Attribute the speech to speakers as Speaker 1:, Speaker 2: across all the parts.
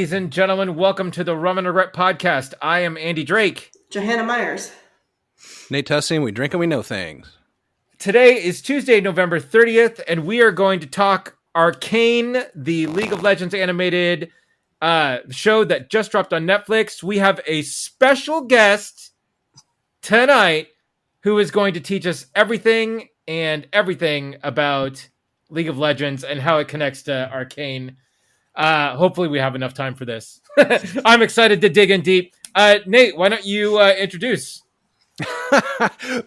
Speaker 1: Ladies and gentlemen, welcome to the Rum and Regret podcast. I am Andy Drake.
Speaker 2: Johanna Myers.
Speaker 3: Nate Tussing, we drink and we know things.
Speaker 1: Today is Tuesday, November 30th, and we are going to talk Arcane, the League of Legends animated show that just dropped on Netflix. We have a special guest tonight who is going to teach us everything about League of Legends and how it connects to Arcane. Hopefully we have enough time for this. I'm excited to dig in deep. Nate, why don't you introduce?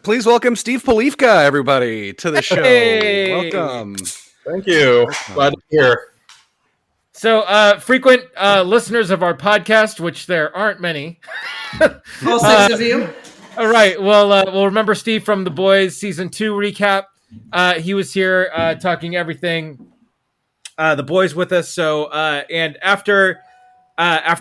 Speaker 3: Please welcome Steve Polivka, everybody, to the show.
Speaker 1: Hey.
Speaker 3: Welcome.
Speaker 4: Thank you. Glad to be here.
Speaker 1: So, frequent listeners of our podcast, which there aren't many.
Speaker 2: All six of you.
Speaker 1: All right. Well, we'll remember Steve from The Boys Season 2 recap. He was here talking everything The Boys with us. So, and after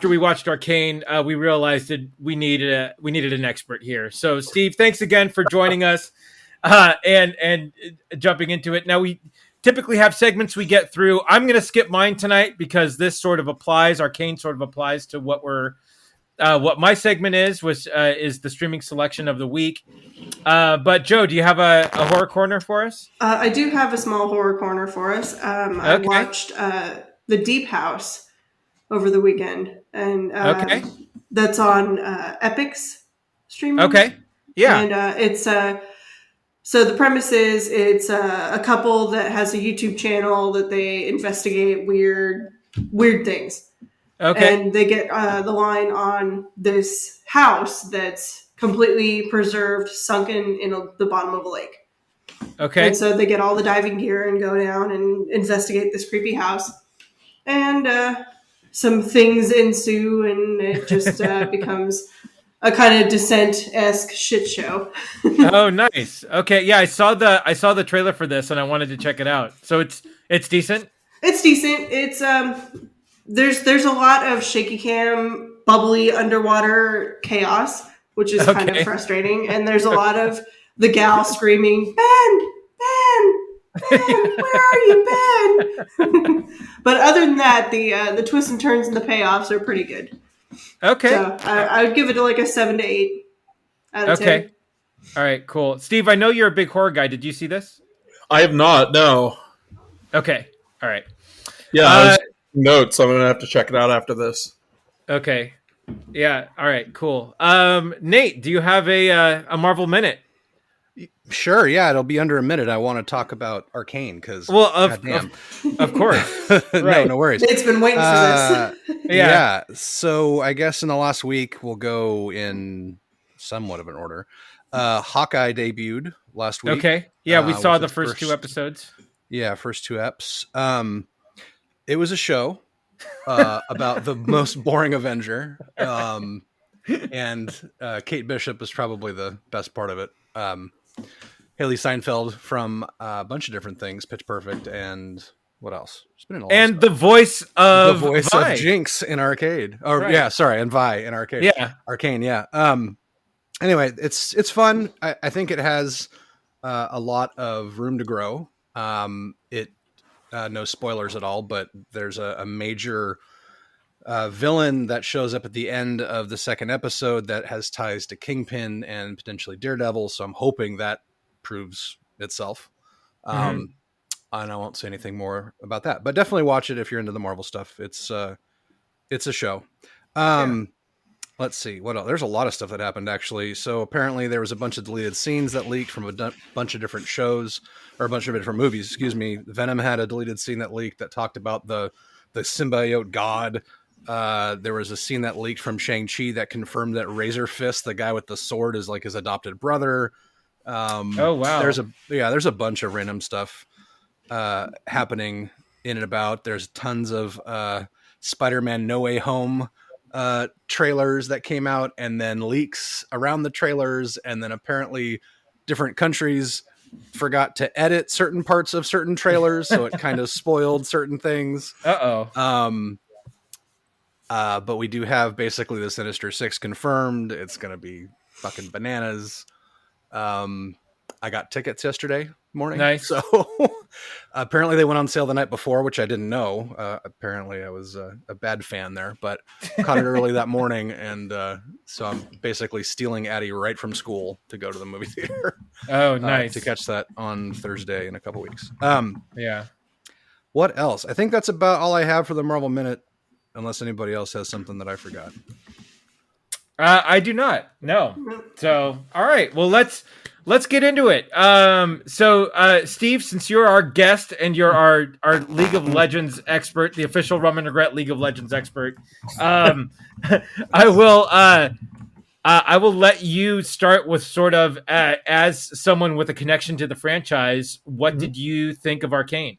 Speaker 1: we watched Arcane, we realized that we needed an expert here. So, Steve, thanks again for joining us and jumping into it. Now, we typically have segments we get through. I'm going to skip mine tonight because this sort of applies. Arcane sort of applies to what my segment is, which is the streaming selection of the week. But Joe, do you have a horror corner for us?
Speaker 2: I do have a small horror corner for us. I watched The Deep House over the weekend, and that's on Epic's streaming.
Speaker 1: Okay, yeah,
Speaker 2: and it's so the premise is it's a couple that has a YouTube channel that they investigate weird things.
Speaker 1: Okay,
Speaker 2: and they get the line on this house that's completely preserved, sunken in the bottom of a lake.
Speaker 1: Okay.
Speaker 2: And so they get all the diving gear and go down and investigate this creepy house. And some things ensue, and it just becomes a kind of Descent-esque shit show.
Speaker 1: Oh, nice. Okay, yeah, I saw the trailer for this, and I wanted to check it out. So it's decent.
Speaker 2: It's decent. It's there's a lot of shaky cam, bubbly underwater chaos, which is kind of frustrating. And there's a lot of the gal screaming, Ben, where are you, Ben? But other than that, the twists and turns and the payoffs are pretty good.
Speaker 1: Okay.
Speaker 2: So I would give it like a 7 to 8 out of 10.
Speaker 1: Okay. All right, cool. Steve, I know you're a big horror guy. Did you see this?
Speaker 4: I have not, no.
Speaker 1: Okay. All right.
Speaker 4: Yeah, I was taking notes. I'm going to have to check it out after this.
Speaker 1: Okay. Yeah. All right, cool. Nate, do you have a Marvel minute?
Speaker 3: Sure, yeah, it'll be under a minute. I want to talk about Arcane because,
Speaker 1: of course. Right.
Speaker 3: No worries.
Speaker 2: It's been waiting for this.
Speaker 3: Yeah. So I guess in the last week we'll go in somewhat of an order. Hawkeye debuted last week.
Speaker 1: Okay. Yeah, we saw the first 2 episodes.
Speaker 3: Yeah, first 2 eps. It was a show about the most boring Avenger. And Kate Bishop is probably the best part of it. Haley Steinfeld from a bunch of different things, Pitch Perfect, and what else? It's been in a lot
Speaker 1: and
Speaker 3: of
Speaker 1: the voice of Vi.
Speaker 3: of Jinx in Arcade. And Vi in Arcade.
Speaker 1: Yeah,
Speaker 3: Arcane. Yeah. Anyway, it's fun. I think it has a lot of room to grow. No spoilers at all, but there's a major villain that shows up at the end of the second episode that has ties to Kingpin and potentially Daredevil. So I'm hoping that proves itself. And I won't say anything more about that, but definitely watch it if you're into the Marvel stuff. It's a show. Let's see what else. There's a lot of stuff that happened actually. So apparently there was a bunch of deleted scenes that leaked from a bunch of different shows or a bunch of different movies. Excuse me. Venom had a deleted scene that leaked that talked about the symbiote god. There was a scene that leaked from Shang-Chi that confirmed that Razor Fist, the guy with the sword, is like his adopted brother.
Speaker 1: Oh wow.
Speaker 3: There's a bunch of random stuff happening in and about. There's tons of Spider-Man No Way Home trailers that came out, and then leaks around the trailers, and then apparently different countries forgot to edit certain parts of certain trailers, so it kind of spoiled certain things. But we do have basically the Sinister Six confirmed. It's gonna be fucking bananas. I got tickets yesterday morning.
Speaker 1: Nice.
Speaker 3: So apparently they went on sale the night before, which I didn't know. Apparently I was a bad fan there, but caught it early that morning. And so I'm basically stealing Addie right from school to go to the movie theater.
Speaker 1: Oh, nice.
Speaker 3: To catch that on Thursday in a couple weeks.
Speaker 1: Yeah.
Speaker 3: What else? I think that's about all I have for the Marvel Minute, unless anybody else has something that I forgot.
Speaker 1: I do not. No. So, all right. Well, let's get into it. So, Steve, since you're our guest and you're our League of Legends expert, the official Rum and Regret League of Legends expert, I will let you start with sort of as someone with a connection to the franchise. What did you think of Arcane?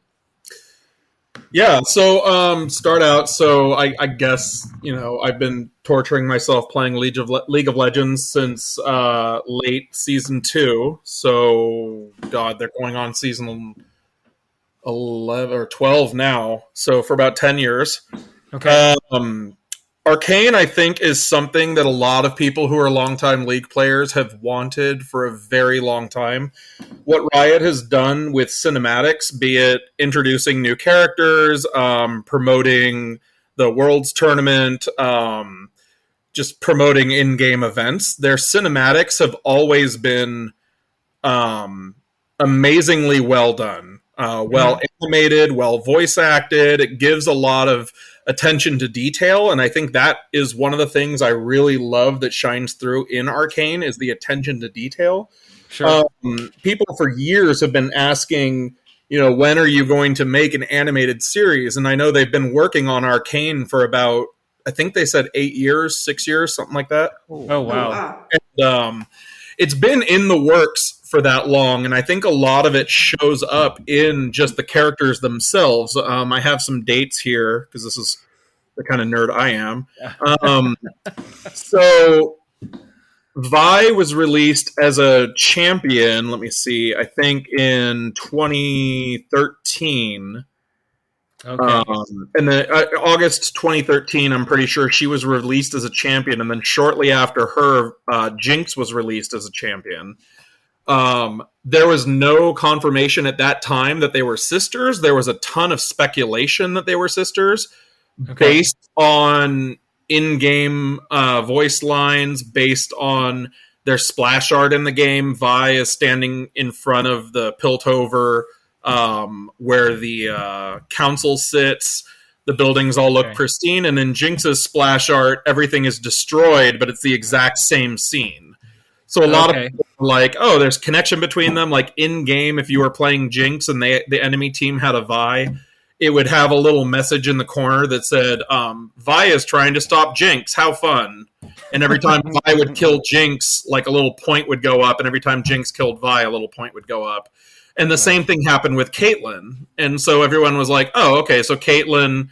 Speaker 4: Yeah, so start out. So I guess I've been torturing myself playing League of Legends since late season 2. So God, they're going on season 11 or 12 now. So for about 10 years.
Speaker 1: Okay.
Speaker 4: Arcane, I think, is something that a lot of people who are longtime League players have wanted for a very long time. What Riot has done with cinematics, be it introducing new characters, promoting the Worlds Tournament, just promoting in-game events, their cinematics have always been amazingly well done. Well animated, well voice acted. It gives a lot of attention to detail, and I think that is one of the things I really love that shines through in Arcane is the attention to detail.
Speaker 1: Sure.
Speaker 4: People for years have been asking, when are you going to make an animated series? And I know they've been working on Arcane for about, I think they said 8 years, 6 years, something like that.
Speaker 1: Oh, wow.
Speaker 4: And it's been in the works for that long, and I think a lot of it shows up in just the characters themselves. I have some dates here because this is the kind of nerd I am. So Vi was released as a champion, let me see, I think in 2013.
Speaker 1: Okay.
Speaker 4: And then August 2013, I'm pretty sure she was released as a champion, and then shortly after her, Jinx was released as a champion. There was no confirmation at that time that they were sisters. There was a ton of speculation that they were sisters based on in-game voice lines, based on their splash art in the game. Vi is standing in front of the Piltover where the council sits. The buildings all look pristine, and in Jinx's splash art, everything is destroyed, but it's the exact same scene. So a lot of people are like, oh, there's connection between them. Like in-game, if you were playing Jinx and the enemy team had a Vi, it would have a little message in the corner that said, Vi is trying to stop Jinx. How fun. And every time Vi would kill Jinx, like a little point would go up. And every time Jinx killed Vi, a little point would go up. And the same thing happened with Caitlyn. And so everyone was like, oh, okay, so Caitlyn,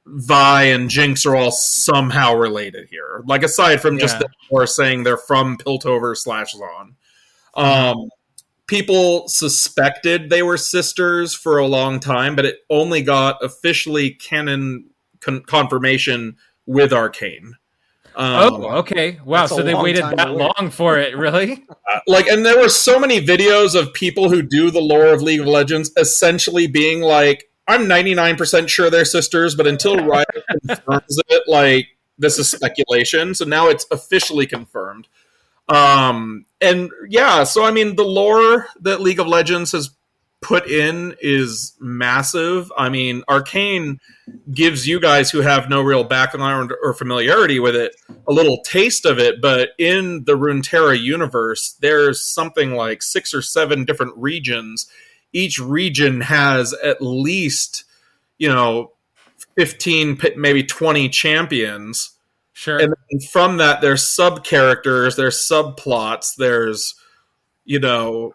Speaker 4: Vi, and Jinx are all somehow related here. Like, aside from just or saying they're from Piltover/Zon. People suspected they were sisters for a long time, but it only got officially canon confirmation with Arcane.
Speaker 1: Okay. Wow, so they waited that long for it, really?
Speaker 4: And there were so many videos of people who do the lore of League of Legends essentially being like, I'm 99% sure they're sisters, but until Riot confirms it, like, this is speculation. So now it's officially confirmed. And yeah, so I mean, the lore that League of Legends has put in is massive. I mean, Arcane gives you guys who have no real background or familiarity with it a little taste of it, but in the Runeterra universe, there's something like 6 or 7 different regions. Each region has at least, 15, maybe 20 champions.
Speaker 1: Sure.
Speaker 4: And then from that, there's sub-characters, there's subplots, there's,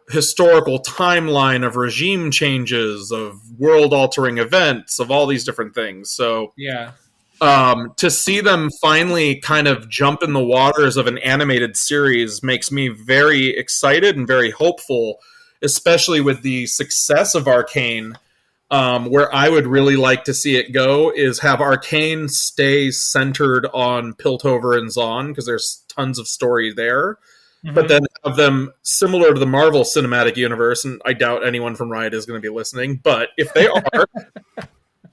Speaker 4: historical timeline of regime changes, of world-altering events, of all these different things. So, to see them finally kind of jump in the waters of an animated series makes me very excited and very hopeful, especially with the success of Arcane. Where I would really like to see it go is have Arcane stay centered on Piltover and Zon, because there's tons of story there. but then have them similar to the Marvel Cinematic Universe. And I doubt anyone from Riot is going to be listening, but if they are,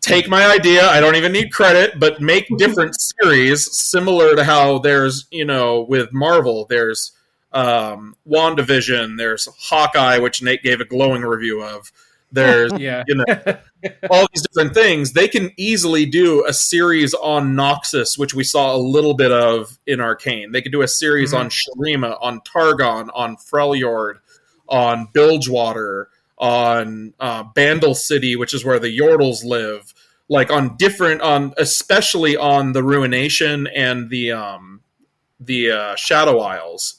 Speaker 4: take my idea. I don't even need credit, but make different series similar to how there's, with Marvel, there's WandaVision, there's Hawkeye, which Nate gave a glowing review of. There's, all these different things. They can easily do a series on Noxus, which we saw a little bit of in Arcane. They could do a series on Shurima, on Targon, on Freljord, on Bilgewater, on Bandle City, which is where the Yordles live. Like especially on the Ruination and the Shadow Isles.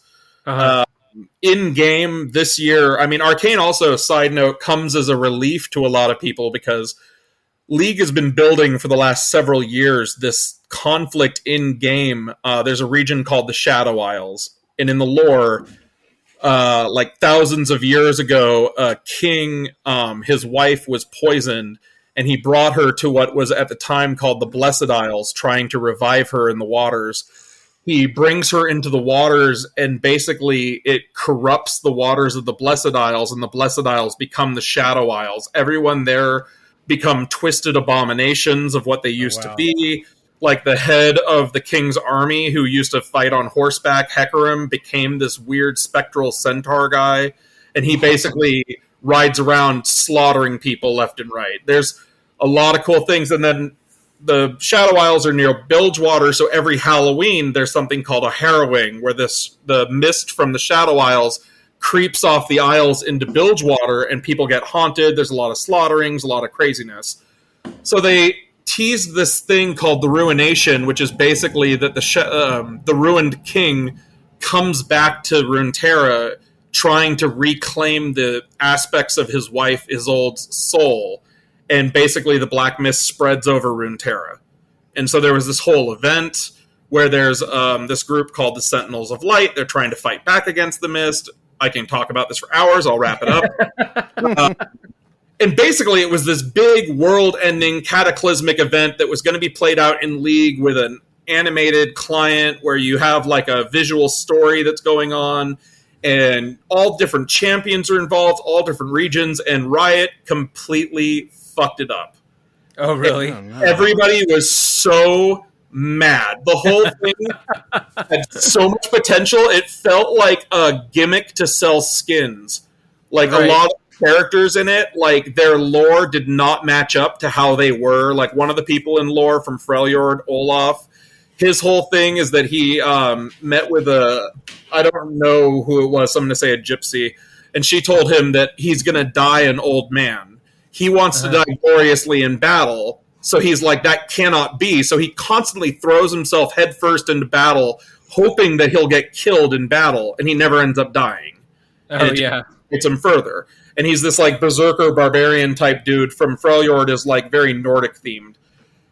Speaker 4: In game this year, I mean, Arcane also, side note, comes as a relief to a lot of people because League has been building for the last several years this conflict in game. There's a region called the Shadow Isles, and in the lore, like thousands of years ago, a king, his wife was poisoned, and he brought her to what was at the time called the Blessed Isles, trying to revive her in the waters. He brings her into the waters, and basically it corrupts the waters of the Blessed Isles, and the Blessed Isles become the Shadow Isles. Everyone there become twisted abominations of what they used to be. Like the head of the king's army, who used to fight on horseback, Hecarim, became this weird spectral centaur guy, and he basically rides around slaughtering people left and right. There's a lot of cool things, and then the Shadow Isles are near Bilgewater, so every Halloween there's something called a harrowing, where the mist from the Shadow Isles creeps off the Isles into Bilgewater, and people get haunted. There's a lot of slaughterings, a lot of craziness. So they teased this thing called the Ruination, which is basically that the ruined king comes back to Runeterra, trying to reclaim the aspects of his wife Isolde's soul. And basically the black mist spreads over Runeterra. And so there was this whole event where there's this group called the Sentinels of Light. They're trying to fight back against the mist. I can talk about this for hours. I'll wrap it up. And basically it was this big world-ending cataclysmic event that was going to be played out in League with an animated client where you have like a visual story that's going on. And all different champions are involved, all different regions, and Riot completely fucked it up.
Speaker 1: Oh, really?
Speaker 4: Everybody was so mad. The whole thing had so much potential. It felt like a gimmick to sell skins. Like a lot of characters in it, like their lore did not match up to how they were. Like one of the people in lore from Freljord, Olaf, his whole thing is that he met with I don't know who it was, I'm going to say a gypsy, and she told him that he's going to die an old man. He wants to die gloriously in battle, so he's like, that cannot be. So he constantly throws himself headfirst into battle, hoping that he'll get killed in battle, and he never ends up dying.
Speaker 1: Oh, yeah.
Speaker 4: It's him further. And he's this like berserker barbarian type dude from Freljord, is like very Nordic themed.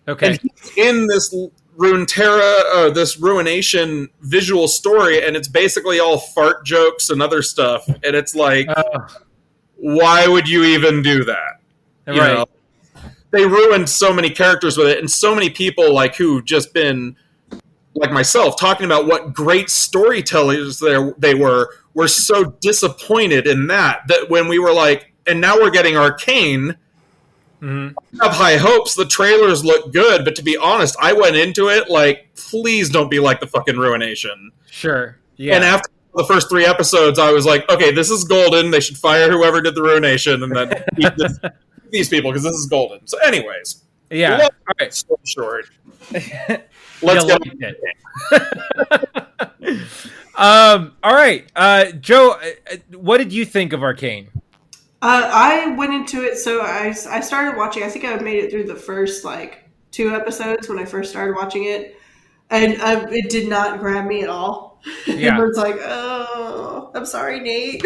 Speaker 1: Okay.
Speaker 4: And he's in this Runeterra, this Ruination visual story, and it's basically all fart jokes and other stuff. And it's like, why would you even do that? You know? They ruined so many characters with it, and so many people like who've just been like myself talking about what great storytellers they were so disappointed in that when we were like, and now we're getting Arcane. I have high hopes. The trailers look good, but to be honest, I went into it like, please don't be like the fucking Ruination.
Speaker 1: Sure. Yeah.
Speaker 4: And after the first 3 episodes, I was like, okay, this is golden. They should fire whoever did the Ruination and then keep these people, because this is golden. So anyways.
Speaker 1: Yeah.
Speaker 4: All right. So short. Let's get
Speaker 1: it. All right. Joe, what did you think of Arcane?
Speaker 2: I went into it, so I started watching. I think I made it through the first 2 episodes when I first started watching it, and it did not grab me at all.
Speaker 1: Yeah,
Speaker 2: it was like, oh, I'm sorry, Nate.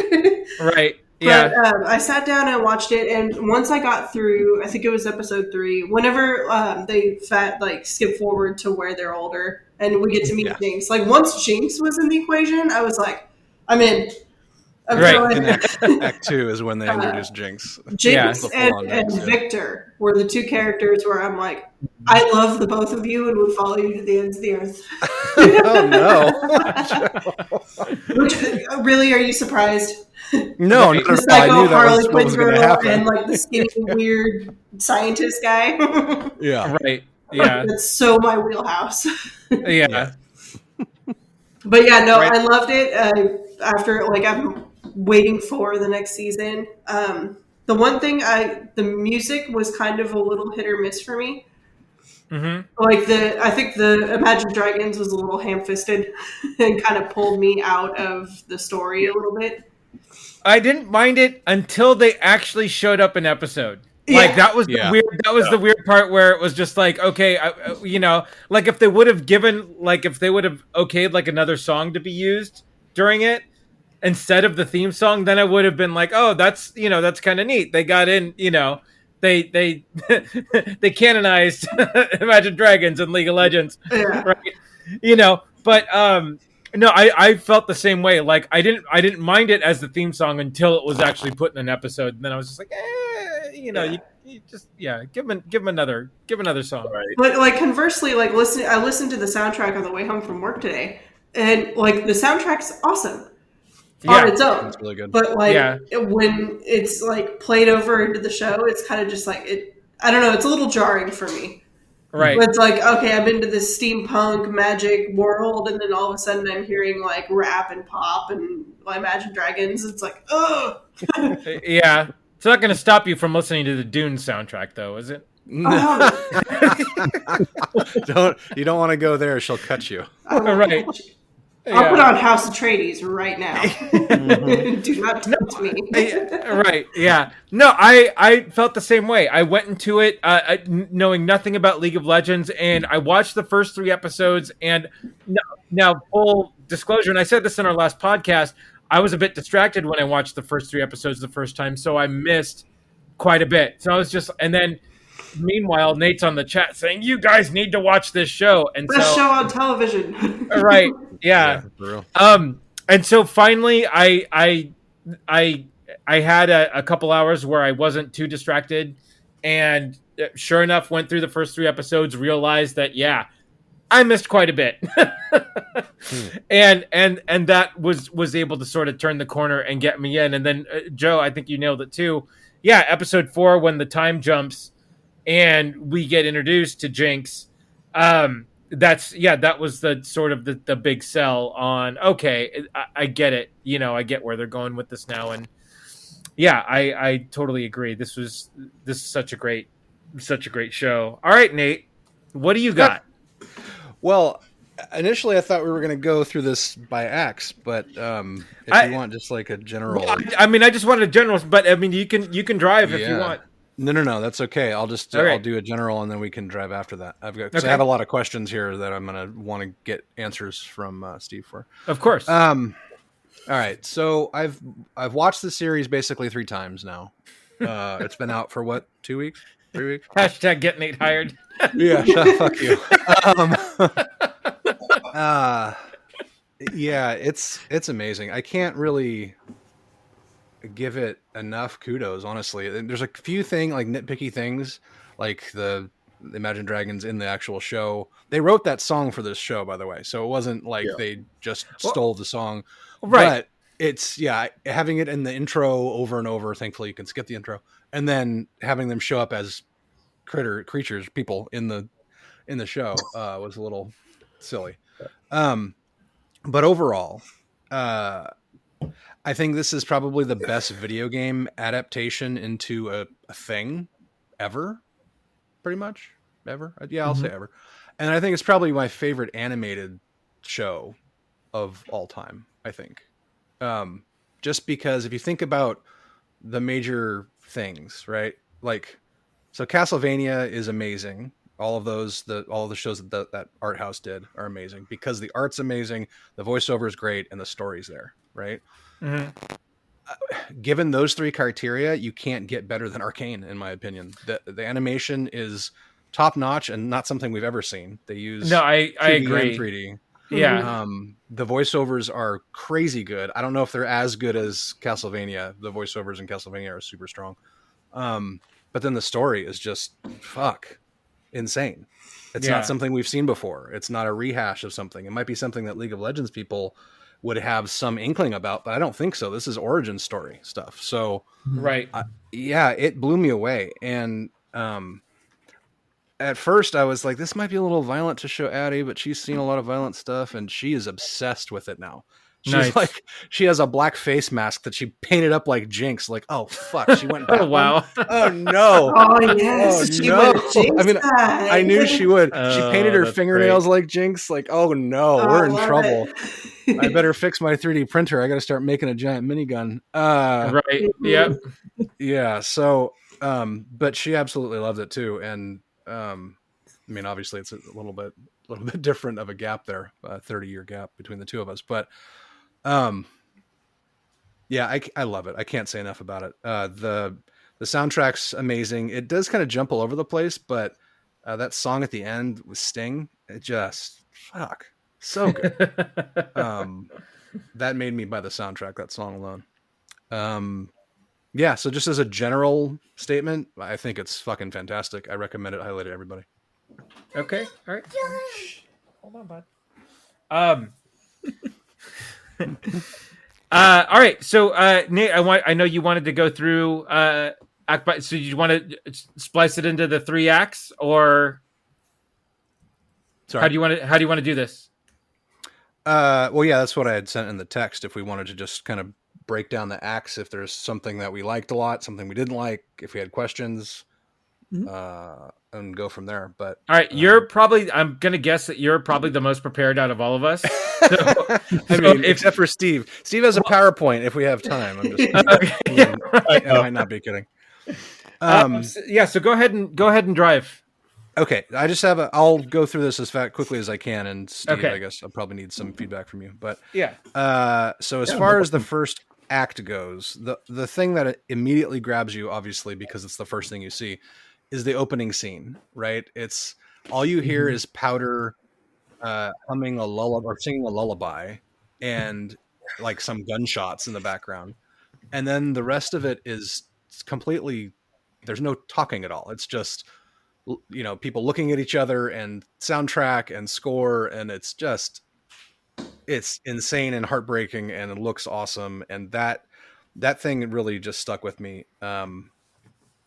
Speaker 1: Right. Yeah.
Speaker 2: But I sat down and watched it, and once I got through, I think it was episode 3. Whenever they skip forward to where they're older, and we get to meet Jinx. Like once Jinx was in the equation, I was like, I'm in. I'm
Speaker 1: Right.
Speaker 2: telling
Speaker 3: In
Speaker 2: you.
Speaker 3: Act 2 is when they introduce Jinx.
Speaker 2: Jinx
Speaker 3: The
Speaker 2: and,
Speaker 3: full-on Jinx, yeah.
Speaker 2: Victor were the two characters where I'm like, I love the both of you and would follow you to the ends of the earth.
Speaker 3: Oh no!
Speaker 2: Which, really, are you surprised?
Speaker 3: No,
Speaker 1: Right.
Speaker 3: not at
Speaker 2: The
Speaker 3: all. I
Speaker 2: psycho
Speaker 3: knew that
Speaker 2: Harley
Speaker 3: was what
Speaker 2: Quinn
Speaker 3: was going to
Speaker 2: girl
Speaker 3: happen.
Speaker 2: and like the skinny weird scientist guy.
Speaker 3: Yeah,
Speaker 1: Right. Yeah.
Speaker 2: That's so my wheelhouse.
Speaker 1: Yeah.
Speaker 2: But yeah, no,
Speaker 1: Right.
Speaker 2: I loved it. After like I'm waiting for the next season. The one thing the music was kind of a little hit or miss for me.
Speaker 1: Mm-hmm.
Speaker 2: Like I think the Imagine Dragons was a little ham-fisted and kind of pulled me out of the story a little bit.
Speaker 1: I didn't mind it until they actually showed up in episode. Like
Speaker 2: Yeah.
Speaker 1: that was the
Speaker 3: Yeah.
Speaker 1: weird. That was the weird part where it was just like, okay, like if they would have okayed like another song to be used during it instead of the theme song, then I would have been like, oh, that's kind of neat. They got in, they they canonized Imagine Dragons and League of Legends,
Speaker 2: Yeah.
Speaker 1: right? But no, I felt the same way. Like I didn't mind it as the theme song until it was actually put in an episode, and then I was just like, you just give him another song.
Speaker 4: Right.
Speaker 2: But like conversely, like I listened to the soundtrack on the way home from work today, and like the soundtrack's awesome on its own.
Speaker 3: That's really good.
Speaker 2: But like when it's like played over into the show, it's kind of just like it. I don't know. It's a little jarring for me.
Speaker 1: Right.
Speaker 2: It's like, okay, I'm into this steampunk magic world, and then all of a sudden I'm hearing like rap and pop and Imagine Dragons. It's like, ugh.
Speaker 1: Yeah. It's not going to stop you from listening to the Dune soundtrack, though, is it?
Speaker 3: You don't want to go there. She'll cut you.
Speaker 1: Right.
Speaker 2: I'll put on House Atreides right now. Do not tempt me.
Speaker 1: Right. Yeah. No, I felt the same way. I went into it knowing nothing about League of Legends, and I watched the first 3 episodes. And now, full disclosure, and I said this in our last podcast, I was a bit distracted when I watched the first 3 episodes the first time, so I missed quite a bit. So I was just, and then meanwhile, Nate's on the chat saying, "You guys need to watch this show." And
Speaker 2: Best show on television.
Speaker 1: Right. Yeah.
Speaker 3: For real.
Speaker 1: And so finally I had a couple hours where I wasn't too distracted, and sure enough went through the first 3 episodes, realized that I missed quite a bit. and that was able to sort of turn the corner and get me in. And then Joe, I think you nailed it too. Yeah, episode 4 when the time jumps and we get introduced to Jinx. That was the sort of the big sell on, okay, I get it. I get where they're going with this now. And I totally agree. This is such a great show. All right, Nate, what do you got?
Speaker 3: Well, initially I thought we were going to go through this by acts, but if you want just like a general,
Speaker 1: I just wanted a general, but I mean you can drive if you want.
Speaker 3: No, that's okay. I'll just I'll do a general and then we can drive after that. I have a lot of questions here that I'm going to want to get answers from Steve for.
Speaker 1: Of course.
Speaker 3: All right. So I've watched the series basically 3 times now. It's been out for what, 2 weeks, 3 weeks?
Speaker 1: Hashtag get Nate hired.
Speaker 3: Yeah, fuck you. It's amazing. I can't really give it enough kudos, honestly. There's a few nitpicky things, like the Imagine Dragons in the actual show. They wrote that song for this show, by the way, so it wasn't like they just stole the song.
Speaker 1: Right.
Speaker 3: But it's having it in the intro over and over. Thankfully, you can skip the intro, and then having them show up as creatures, people in the show was a little silly. But overall, I think this is probably the best video game adaptation into a thing ever. Pretty much ever. Yeah, I'll say ever. And I think it's probably my favorite animated show of all time, I think. Just because if you think about the major things, right? Like, so Castlevania is amazing. All of the shows that Art House did are amazing because the art's amazing, the voiceover is great, and the story's there, right? Mm-hmm. Given those 3 criteria, you can't get better than Arcane, in my opinion. The animation is top notch and not something we've ever seen. They use
Speaker 1: I agree.
Speaker 3: and 3D.
Speaker 1: Yeah.
Speaker 3: The voiceovers are crazy good. I don't know if they're as good as Castlevania. The voiceovers in Castlevania are super strong. But then the story is just insane. It's not something we've seen before. It's not a rehash of something. It might be something that League of Legends people would have some inkling about, but I don't think so. This is origin story stuff. So
Speaker 1: Right.
Speaker 3: it blew me away. And at first I was like, this might be a little violent to show Addie, but she's seen a lot of violent stuff and she is obsessed with it now. She's like, she has a black face mask that she painted up like Jinx. Like, oh fuck, she went back.
Speaker 1: Oh wow.
Speaker 3: Oh no.
Speaker 2: Oh yes.
Speaker 3: Oh,
Speaker 2: She
Speaker 3: no.
Speaker 2: would jinx
Speaker 3: I mean,
Speaker 2: that.
Speaker 3: I knew she would. She
Speaker 1: Oh,
Speaker 3: painted her
Speaker 1: that's
Speaker 3: fingernails like Jinx. Like, oh no,
Speaker 2: Oh,
Speaker 3: we're
Speaker 2: I
Speaker 3: in
Speaker 2: love
Speaker 3: trouble.
Speaker 2: it.
Speaker 3: I better fix my 3D printer. I got to start making a giant minigun.
Speaker 1: Right. Yep.
Speaker 3: Yeah. So, but she absolutely loved it too. And, I mean, obviously it's a little bit different of a gap there, 30-year gap between the two of us, but, yeah, I love it. I can't say enough about it. The soundtrack's amazing. It does kind of jump all over the place, but, that song at the end with Sting, it just so good. That made me buy the soundtrack, that song alone. Yeah, so just as a general statement, I think it's fucking fantastic. I recommend it highly to everybody.
Speaker 1: Okay. All right. Hold on, bud. All right. So, Nate, I know you wanted to go through act by. So, you want to splice it into the 3 acts, or
Speaker 3: Sorry.
Speaker 1: how do you want to do this?
Speaker 3: Well, yeah, that's what I had sent in the text. If we wanted to just kind of break down the acts, if there's something that we liked a lot, something we didn't like, if we had questions, and go from there. But
Speaker 1: All right, I'm gonna guess that you're probably the most prepared out of all of us. So,
Speaker 3: I mean, except for Steve. Steve has a PowerPoint if we have time. I'm just I might not be kidding.
Speaker 1: So go ahead and drive.
Speaker 3: Okay, I just have I'll go through this as quickly as I can, and Steve,
Speaker 1: Okay.
Speaker 3: I guess I'll probably need some feedback from you. But
Speaker 1: Yeah.
Speaker 3: so as far as the first act goes, the thing that immediately grabs you, obviously, because it's the first thing you see, is the opening scene, right? It's all you hear is Powder humming a lullaby or singing a lullaby, and like some gunshots in the background, and then the rest of it is completely. There's no talking at all. It's just, you know, people looking at each other and soundtrack and score, and it's insane and heartbreaking, and it looks awesome, and that thing really just stuck with me.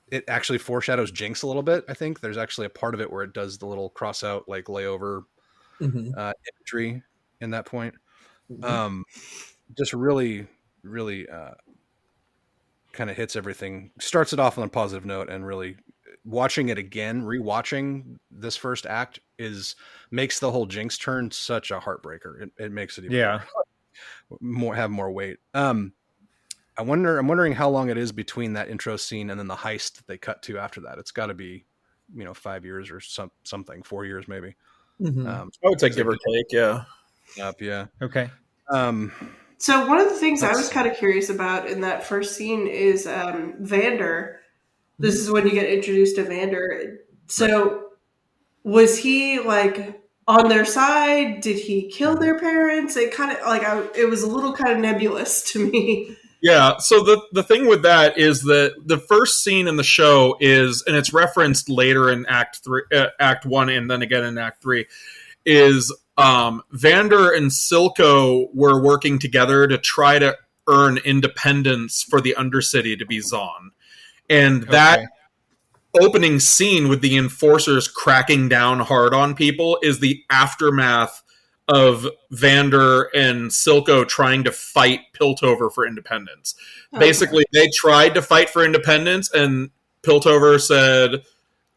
Speaker 3: It actually foreshadows Jinx a little bit. I think there's actually a part of it where it does the little cross out, like layover imagery in that point. Just really kind of hits everything, starts it off on a positive note, and really watching it again, rewatching this first act makes the whole Jinx turn such a heartbreaker. It makes it even more weight. I'm wondering how long it is between that intro scene and then the heist that they cut to after that. It's got to be, 5 years or something, 4 years maybe.
Speaker 4: I would say give or take, yeah.
Speaker 3: Yeah.
Speaker 1: Okay.
Speaker 2: So one of the things I was kind of curious about in that first scene is Vander. This is when you get introduced to Vander. So was he like on their side? Did he kill their parents? It kind of it was a little kind of nebulous to me.
Speaker 4: Yeah, so the thing with that is that the first scene in the show is, and it's referenced later in Act 1, and then again in Act 3, is Vander and Silco were working together to try to earn independence for the Undercity to be Zon. And that opening scene with the enforcers cracking down hard on people is the aftermath of Vander and Silco trying to fight Piltover for independence. Basically, they tried to fight for independence, and Piltover said,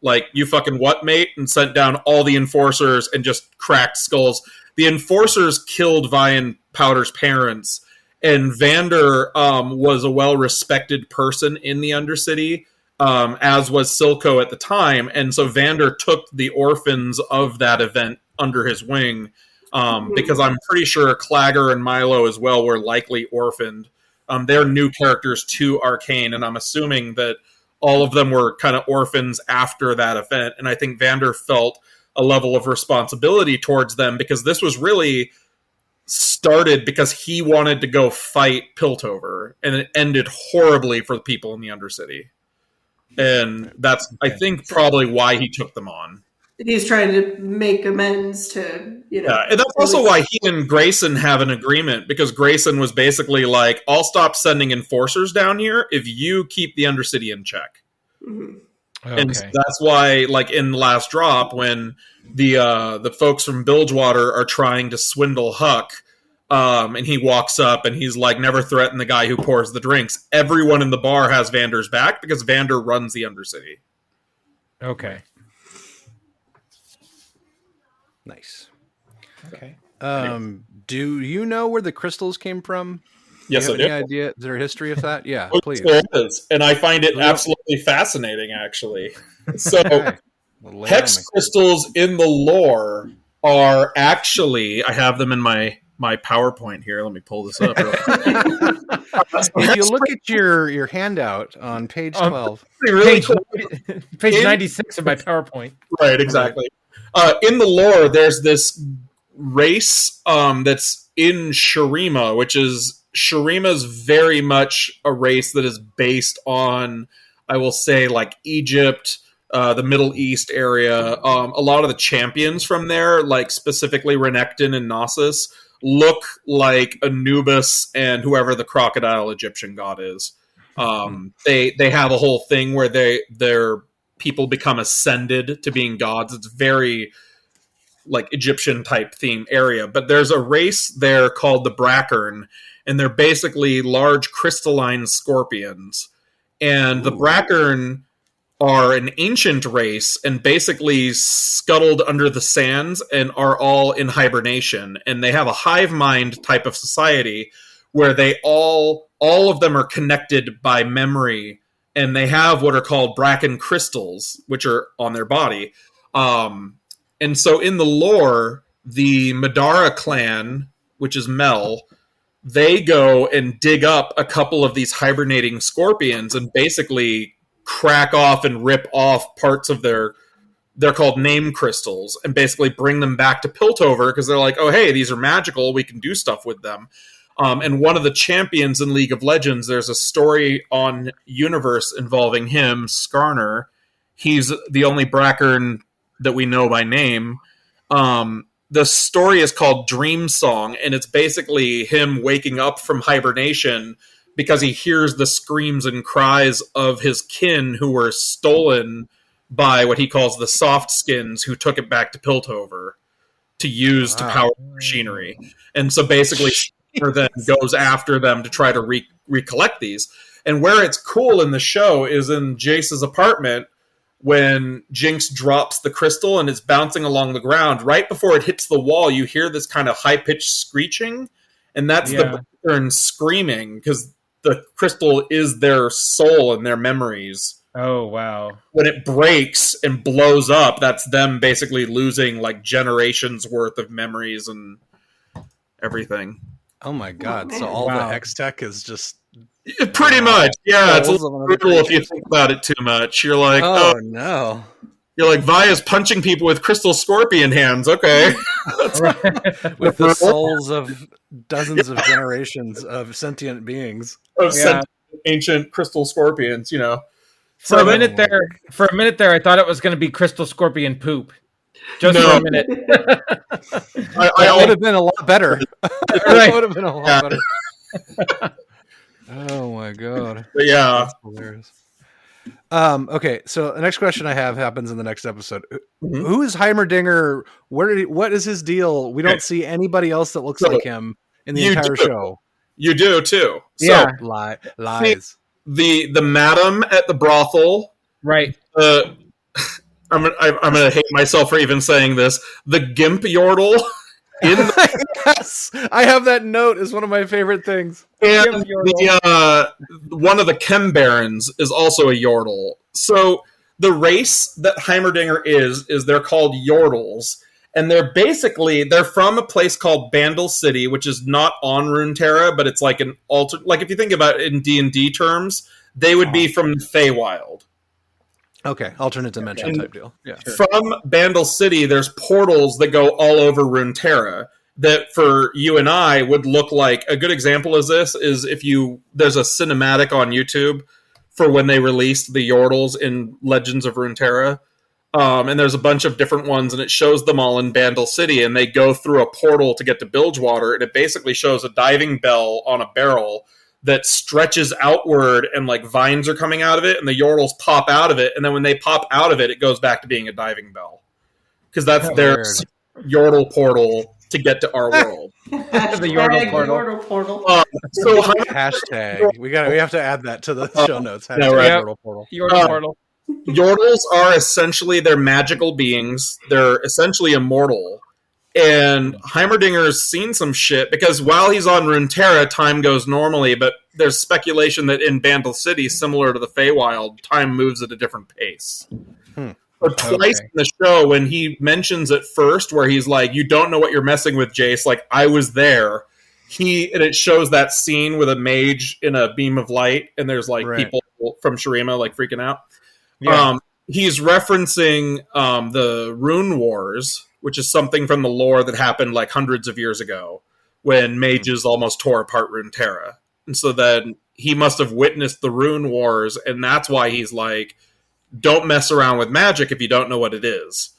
Speaker 4: like, you fucking what, mate? And sent down all the enforcers and just cracked skulls. The enforcers killed Vi and Powder's parents, and Vander was a well-respected person in the Undercity, as was Silco at the time, and so Vander took the orphans of that event under his wing, because I'm pretty sure Clagger and Milo as well were likely orphaned. They're new characters to Arcane, and I'm assuming that all of them were kind of orphans after that event, and I think Vander felt a level of responsibility towards them, because this was really started because he wanted to go fight Piltover, and it ended horribly for the people in the Undercity. And that's, I think, probably why he took them on.
Speaker 2: He's trying to make amends to,
Speaker 4: Yeah, and that's also why he and Grayson have an agreement, because Grayson was basically like, I'll stop sending enforcers down here if you keep the Undercity in check.
Speaker 2: Mm-hmm.
Speaker 1: Okay.
Speaker 4: And so that's why, like, in Last Drop, when the folks from Bilgewater are trying to swindle Huck, and he walks up and he's like, never threaten the guy who pours the drinks, everyone in the bar has Vander's back because Vander runs the Undercity.
Speaker 1: Okay.
Speaker 3: Nice.
Speaker 1: Okay.
Speaker 3: Do you know where the crystals came from?
Speaker 4: Yes, I do.
Speaker 3: Any idea? Is there a history of that? Yeah, please.
Speaker 4: There is, and I find it absolutely fascinating, actually. So, Hex Crystals in the lore are actually, I have them in my PowerPoint here. Let me pull this up.
Speaker 3: If you look at your handout on page 12.
Speaker 1: Page 96 of my PowerPoint.
Speaker 4: Right, exactly. In the lore, there's this race that's in Shurima, which is, Shurima's very much a race that is based on, I will say, like Egypt, the Middle East area. A lot of the champions from there, like specifically Renekton and Knossos, look like Anubis and whoever the crocodile Egyptian god is. They have a whole thing where their people become ascended to being gods. It's very like Egyptian type theme area. But there's a race there called the Brackern, and they're basically large crystalline scorpions. And the Brackern are an ancient race and basically scuttled under the sands and are all in hibernation. And they have a hive mind type of society where they all of them are connected by memory, and they have what are called Bracken crystals, which are on their body. And so in the lore, the Madara clan, which is Mel, they go and dig up a couple of these hibernating scorpions and basically crack off and rip off parts of they're called name crystals, and basically bring them back to Piltover because they're like, oh, hey, these are magical. We can do stuff with them. And one of the champions in League of Legends, there's a story on Universe involving him, Skarner. He's the only Brackern that we know by name. The story is called Dream Song, and it's basically him waking up from hibernation because he hears the screams and cries of his kin who were stolen by what he calls the soft skins, who took it back to Piltover to use to power machinery. And so basically then goes after them to try to recollect these. And where it's cool in the show is in Jace's apartment, when Jinx drops the crystal and it's bouncing along the ground. Right before it hits the wall, you hear this kind of high-pitched screeching, and that's the Brackern screaming, because the crystal is their soul and their memories.
Speaker 1: Oh, wow.
Speaker 4: When it breaks and blows up, that's them basically losing like generations worth of memories and everything.
Speaker 3: Oh my god, so all the Hex tech is just...
Speaker 4: Pretty much, yeah. It's a little brutal if you think about it too much. You're like, oh
Speaker 3: no.
Speaker 4: You're like, Via's punching people with crystal scorpion hands. Okay.
Speaker 3: With the souls of dozens of generations of sentient beings.
Speaker 4: Of ancient crystal scorpions, you know.
Speaker 1: For a minute there, I thought it was going to be crystal scorpion poop. Just for a minute.
Speaker 3: I would have been a lot better. It would have been a lot better. Oh my god.
Speaker 4: But yeah.
Speaker 3: That's hilarious. Okay, so the next question I have happens in the next episode. Mm-hmm. Who is Heimerdinger? What is his deal? We don't see anybody else that looks like him in the entire show.
Speaker 4: You do too.
Speaker 1: Yeah.
Speaker 3: So, lies.
Speaker 4: The madam at the brothel.
Speaker 1: Right.
Speaker 4: I'm gonna hate myself for even saying this. The Gimp Yordle.
Speaker 3: Yes, I have that note as one of my favorite things.
Speaker 4: And one of the Chem Barons is also a Yordle. So the race that Heimerdinger is they're called Yordles, and they're from a place called Bandle City, which is not on Runeterra, but it's like an like if you think about it in D&D terms, they would be from the Feywild.
Speaker 3: Okay, alternate dimension
Speaker 4: And
Speaker 3: type deal. Yeah.
Speaker 4: from Bandle City, there's portals that go all over Runeterra that for you and I would look like a good example is this is if you there's a cinematic on YouTube for when they released the Yordles in Legends of Runeterra. And there's a bunch of different ones, and it shows them all in Bandle City, and they go through a portal to get to Bilgewater, and it basically shows a diving bell on a barrel that stretches outward, and like vines are coming out of it, and the Yordles pop out of it, and then when they pop out of it, it goes back to being a diving bell. Because that's their Yordle portal to get to our world.
Speaker 2: The Yordle portal.
Speaker 4: So
Speaker 3: hashtag. We have to add that to the show notes. Hashtag
Speaker 4: right.
Speaker 3: Yordle portal.
Speaker 1: Yordle portal.
Speaker 4: Yordles are essentially they're magical beings. They're essentially immortal. And Heimerdinger's seen some shit because while he's on Runeterra, time goes normally, but there's speculation that in Bandle City, similar to the Feywild, time moves at a different pace. So twice in the show, when he mentions it first, where he's like, "You don't know what you're messing with, Jace." Like I was there. And it shows that scene with a mage in a beam of light, and there's like people from Shurima like freaking out. Yeah. He's referencing the Rune Wars, which is something from the lore that happened like hundreds of years ago when mages almost tore apart Runeterra. And so then he must have witnessed the Rune Wars, and that's why he's like, don't mess around with magic if you don't know what it is.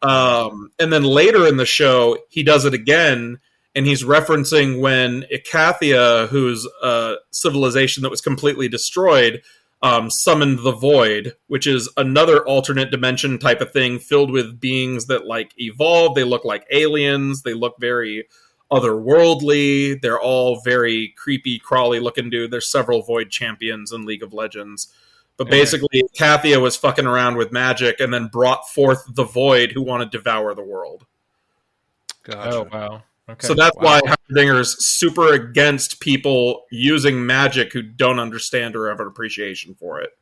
Speaker 4: And then later in the show, he does it again, and he's referencing when Icathia, who's a civilization that was completely destroyed, summoned the Void, which is another alternate dimension type of thing filled with beings that like evolve. They look like aliens. They look very otherworldly. They're all very creepy, crawly looking dude. There's several Void champions in League of Legends. But basically, Kathia was fucking around with magic and then brought forth the Void who want to devour the world.
Speaker 3: Gotcha.
Speaker 1: Oh, wow. Okay.
Speaker 4: So that's why Heimerdinger's super against people using magic who don't understand or have an appreciation for it.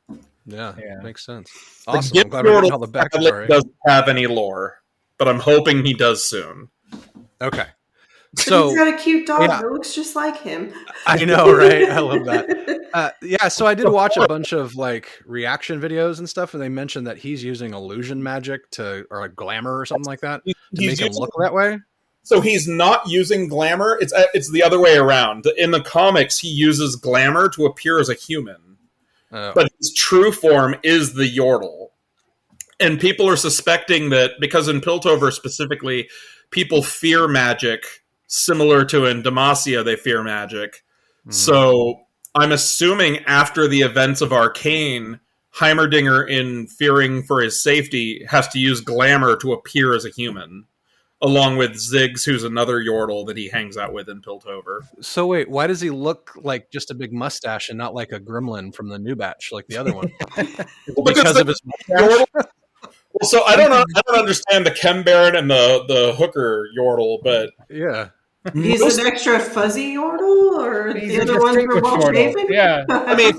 Speaker 3: Yeah. Makes sense.
Speaker 4: The
Speaker 3: Awesome. I'm glad we heard all the backstory.
Speaker 4: Doesn't have any lore, but I'm hoping he does soon.
Speaker 3: Okay. So
Speaker 2: he's got a cute dog that looks just like him.
Speaker 3: I know, right? I love that. So I did watch a bunch of like reaction videos and stuff, and they mentioned that he's using illusion magic or like glamour or something like that to make him look that way.
Speaker 4: So he's not using glamour. It's the other way around. In the comics, he uses glamour to appear as a human, but his true form is the Yordle. And people are suspecting that because in Piltover specifically, people fear magic. Similar to in Demacia, they fear magic. So I'm assuming after the events of Arcane, Heimerdinger, in fearing for his safety, has to use glamour to appear as a human, along with Ziggs, who's another Yordle that he hangs out with in Piltover.
Speaker 3: So wait, why does he look like just a big mustache and not like a gremlin from the new batch, like the other one? because of his mustache?
Speaker 4: Well, so I don't know. I don't understand the Chem Baron and the Hooker Yordle, but
Speaker 3: yeah,
Speaker 2: he's an extra fuzzy Yordle, or the other ones were well shaven.
Speaker 1: Yeah,
Speaker 4: I mean,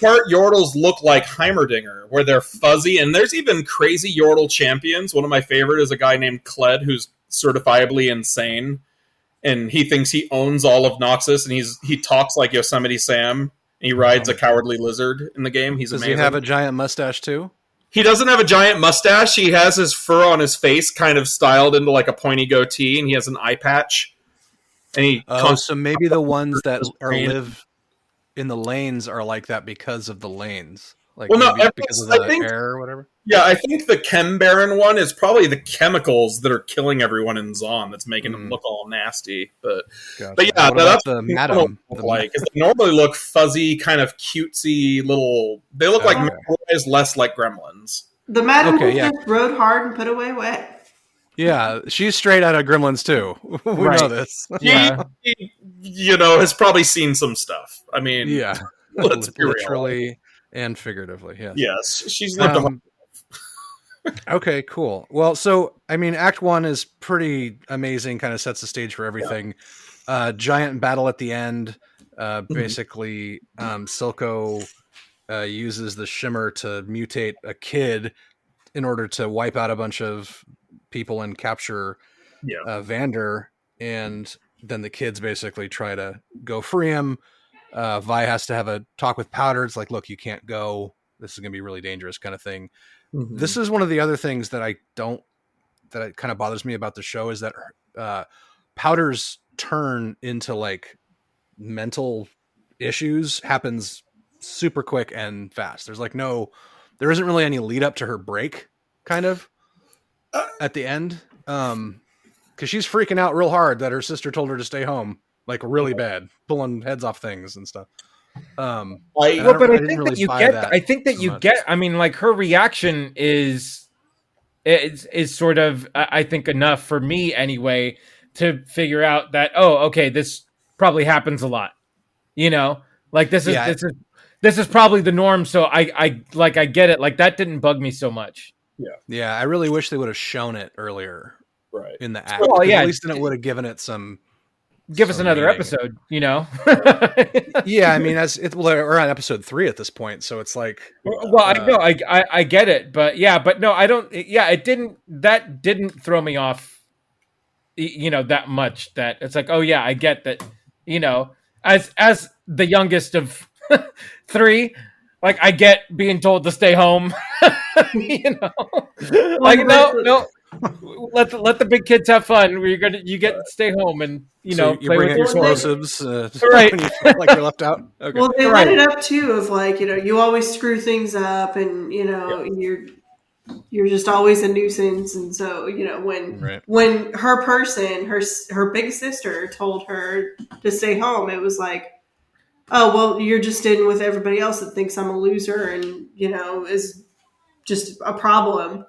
Speaker 4: part Yordles look like Heimerdinger, where they're fuzzy, and there's even crazy Yordle champions. One of my favorite is a guy named Kled, who's certifiably insane, and he thinks he owns all of Noxus, and he talks like Yosemite Sam. And he rides a cowardly lizard in the game. Does amazing.
Speaker 3: He have a giant mustache too?
Speaker 4: He doesn't have a giant mustache. He has his fur on his face kind of styled into like a pointy goatee, and he has an eye patch. And
Speaker 3: so maybe the ones that live in the lanes are like that because of the lanes. Like because of the air or whatever?
Speaker 4: Yeah, I think the Chem Baron one is probably the chemicals that are killing everyone in Zon that's making them look all nasty. But yeah, that's
Speaker 3: the Madam.
Speaker 4: Like, they normally look fuzzy, kind of cutesy little. They look like Megaloys, less like gremlins.
Speaker 2: The Madam just rode hard and put away wet.
Speaker 3: Yeah, she's straight out of Gremlins too. We know this.
Speaker 4: Yeah, he, has probably seen some stuff. I mean,
Speaker 3: yeah, literally and figuratively. Yes.
Speaker 4: Yes, she's lived a
Speaker 3: Okay, cool. Well, so I mean, Act 1 is pretty amazing. Kind of sets the stage for everything. Giant battle at the end. Basically, Silco uses the shimmer to mutate a kid in order to wipe out a bunch of people and capture Vander, and then the kids basically try to go free him. Vi has to have a talk with Powder. It's like, look, you can't go this is going to be really dangerous kind of thing.
Speaker 4: Mhm.
Speaker 3: This is one of the other things that it kind of bothers me about the show, is that Powder's turn into like mental issues happens super quick and fast. There isn't really any lead up to her break kind of at the end. Cause she's freaking out real hard that her sister told her to stay home, like really bad, pulling heads off things and stuff.
Speaker 1: I think that you get, I mean, like her reaction is sort of, I think, enough for me anyway to figure out that, oh, okay, this probably happens a lot, you know, like this is probably the norm. So I get it. Like that didn't bug me so much.
Speaker 3: Yeah. I really wish they would have shown it earlier in the act.
Speaker 1: Well,
Speaker 3: at least then it would have given it
Speaker 1: give us another episode, you know?
Speaker 3: Yeah, I mean, we're on episode 3 at this point, so it's like,
Speaker 1: well, I know, I get it, but no, I don't. Yeah, that didn't throw me off, you know, that much. That it's like, oh yeah, I get that, you know, as the youngest of 3, like I get being told to stay home, you know, like no. Let the big kids have fun. You get to stay home and you know
Speaker 3: you bring out your explosives,
Speaker 1: right?
Speaker 3: When you feel like you're left out. Okay.
Speaker 2: Well, they let it up too of like, you know, you always screw things up, and you know you're just always a nuisance, and so you know when her big sister told her to stay home, it was like, oh well, you're just in with everybody else that thinks I'm a loser and you know is just a problem.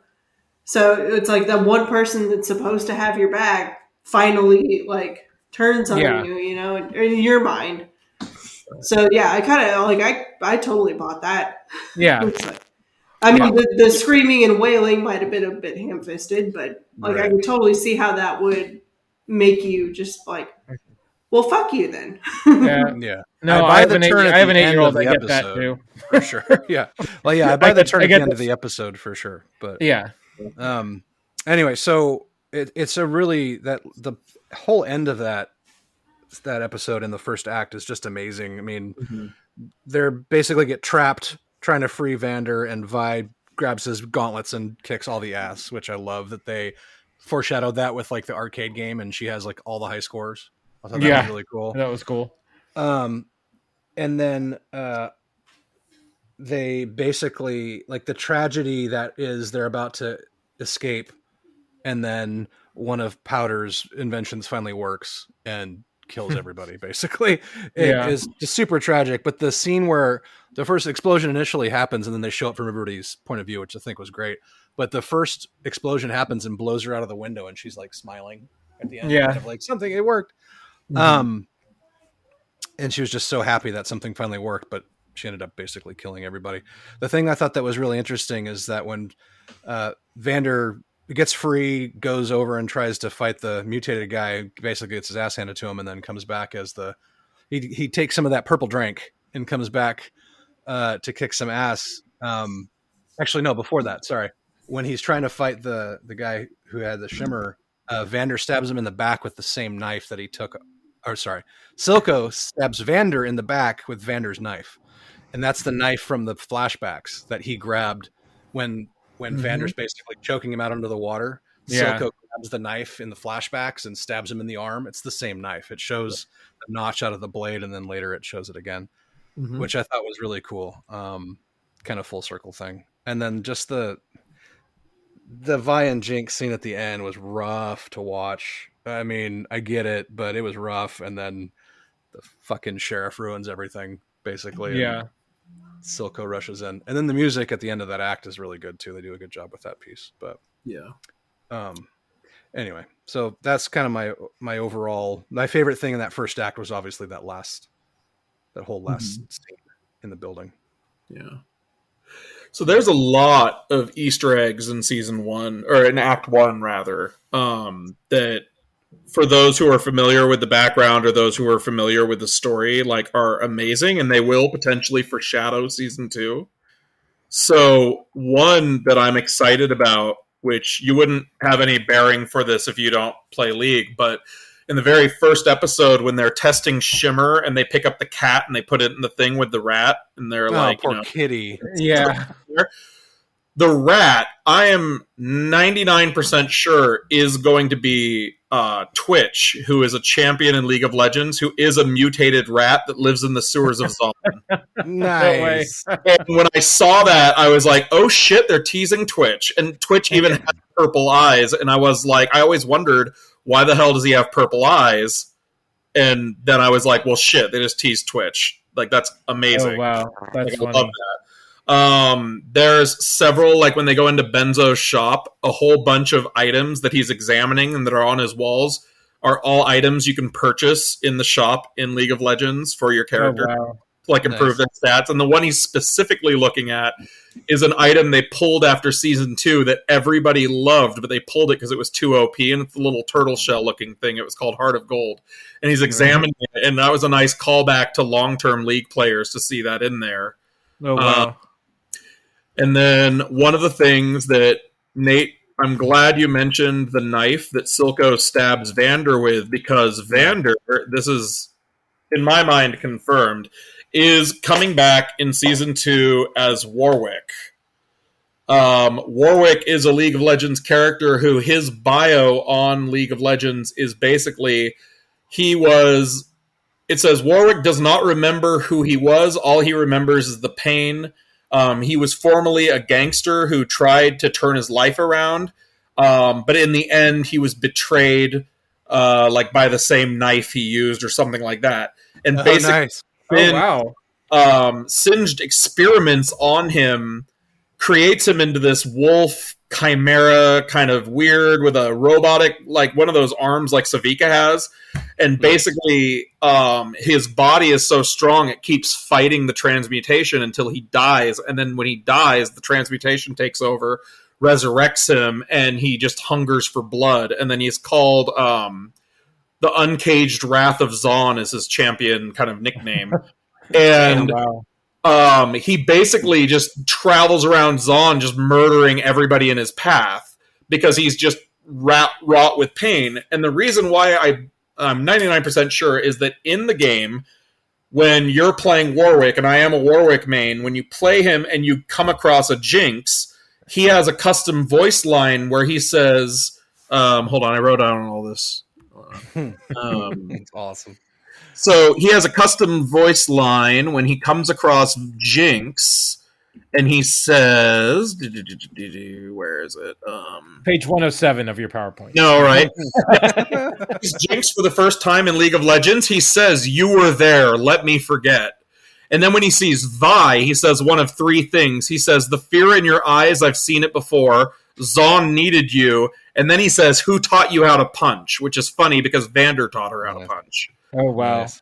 Speaker 2: So it's like that one person that's supposed to have your back finally like turns on you, you know, in your mind. So yeah, I kind of like I totally bought that.
Speaker 1: Yeah.
Speaker 2: I mean, the screaming and wailing might have been a bit ham-fisted, but like I can totally see how that would make you just like, well, fuck you then.
Speaker 3: Yeah.
Speaker 1: No, I have an 8-year-old. I get that too.
Speaker 3: For sure. Yeah. Well, yeah. I buy the turn at the end of the episode for sure. But
Speaker 1: yeah.
Speaker 3: Anyway, so it's a really the whole end of that episode in the first act is just amazing. I mean, they're basically get trapped trying to free Vander, and Vi grabs his gauntlets and kicks all the ass, which I love that they foreshadowed that with like the arcade game, and she has like all the high scores. I thought that was really cool.
Speaker 1: That was cool.
Speaker 3: And then they basically like the tragedy that is they're about to escape, and then one of Powder's inventions finally works and kills everybody. Basically, it is just super tragic. But the scene where the first explosion initially happens, and then they show it from everybody's point of view, which I think was great. But the first explosion happens and blows her out of the window, and she's like smiling at the end. Kind of like something, it worked. And she was just so happy that something finally worked, but she ended up basically killing everybody. The thing I thought that was really interesting is that when Vander gets free, goes over and tries to fight the mutated guy, basically gets his ass handed to him, and then comes back as he takes some of that purple drink and comes back to kick some ass. Actually, no, before that, sorry. When he's trying to fight the guy who had the shimmer, Vander stabs him in the back with the same knife that he took. Or sorry, Silco stabs Vander in the back with Vander's knife. And that's the knife from the flashbacks that he grabbed when Vander's basically choking him out under the water. Silco grabs the knife in the flashbacks and stabs him in the arm. It's the same knife. It shows the notch out of the blade, and then later it shows it again, which I thought was really cool. Kind of full circle thing. And then just the Vi and Jinx scene at the end was rough to watch. I mean, I get it, but it was rough. And then the fucking sheriff ruins everything, basically.
Speaker 1: Yeah.
Speaker 3: Silco rushes in. And then the music at the end of that act is really good, too. They do a good job with that piece. But anyway, so that's kind of my overall... My favorite thing in that first act was obviously that whole last scene in the building.
Speaker 4: Yeah. So there's a lot of Easter eggs in season 1, or in act 1 rather, that for those who are familiar with the background or those who are familiar with the story, like, are amazing, and they will potentially foreshadow season 2. So one that I'm excited about, which you wouldn't have any bearing for this if you don't play League, but in the very first episode when they're testing Shimmer and they pick up the cat and they put it in the thing with the rat and they're
Speaker 3: poor kitty.
Speaker 1: Yeah.
Speaker 4: The rat, I am 99% sure, is going to be Twitch, who is a champion in League of Legends, who is a mutated rat that lives in the sewers of Zon.
Speaker 3: Nice.
Speaker 4: And when I saw that, I was like, oh shit, they're teasing Twitch. And Twitch even has purple eyes. And I was like, I always wondered, why the hell does he have purple eyes? And then I was like, well, shit, they just teased Twitch. Like, that's amazing.
Speaker 1: Oh, wow. That's funny.
Speaker 4: I love that. There's several, like when they go into Benzo's shop, a whole bunch of items that he's examining and that are on his walls are all items you can purchase in the shop in League of Legends for your character.
Speaker 1: Oh, wow.
Speaker 4: Like improve their stats. And the one he's specifically looking at is an item they pulled after season 2 that everybody loved, but they pulled it because it was too OP, and it's the little turtle shell looking thing. It was called Heart of Gold. And he's examining it, and that was a nice callback to long-term League players to see that in there.
Speaker 1: Oh, wow.
Speaker 4: And then one of the things that, Nate, I'm glad you mentioned the knife that Silco stabs Vander with, because Vander, this is, in my mind, confirmed, is coming back in Season 2 as Warwick. Warwick is a League of Legends character who his bio on League of Legends is basically, it says Warwick does not remember who he was. All he remembers is the pain. He was formerly a gangster who tried to turn his life around, but in the end, he was betrayed, like by the same knife he used or something like that. And basically,
Speaker 3: nice.
Speaker 4: Singed experiments on him, creates him into this wolf chimera, kind of weird with a robotic, like one of those arms like Savika has. And basically, his body is so strong, it keeps fighting the transmutation until he dies. And then when he dies, the transmutation takes over, resurrects him, and he just hungers for blood. And then he's called the Uncaged Wrath of Zon is his champion kind of nickname. And he basically just travels around Zon, just murdering everybody in his path because he's just wrought with pain. And the reason why I'm 99% sure is that in the game, when you're playing Warwick, and I am a Warwick main, when you play him and you come across a Jinx, he has a custom voice line where he says, hold on, I wrote down all this.
Speaker 3: It's awesome.
Speaker 4: So he has a custom voice line when he comes across Jinx, and he says, where is it?
Speaker 1: Page 107 of your PowerPoint.
Speaker 4: No, right? He's Jinx for the first time in League of Legends. He says, "You were there, let me forget." And then when he sees Vi, he says one of three things. He says, "The fear in your eyes, I've seen it before. Zon needed you." And then he says, "Who taught you how to punch?" Which is funny because Vander taught her how to punch.
Speaker 1: Oh, wow.
Speaker 3: Nice.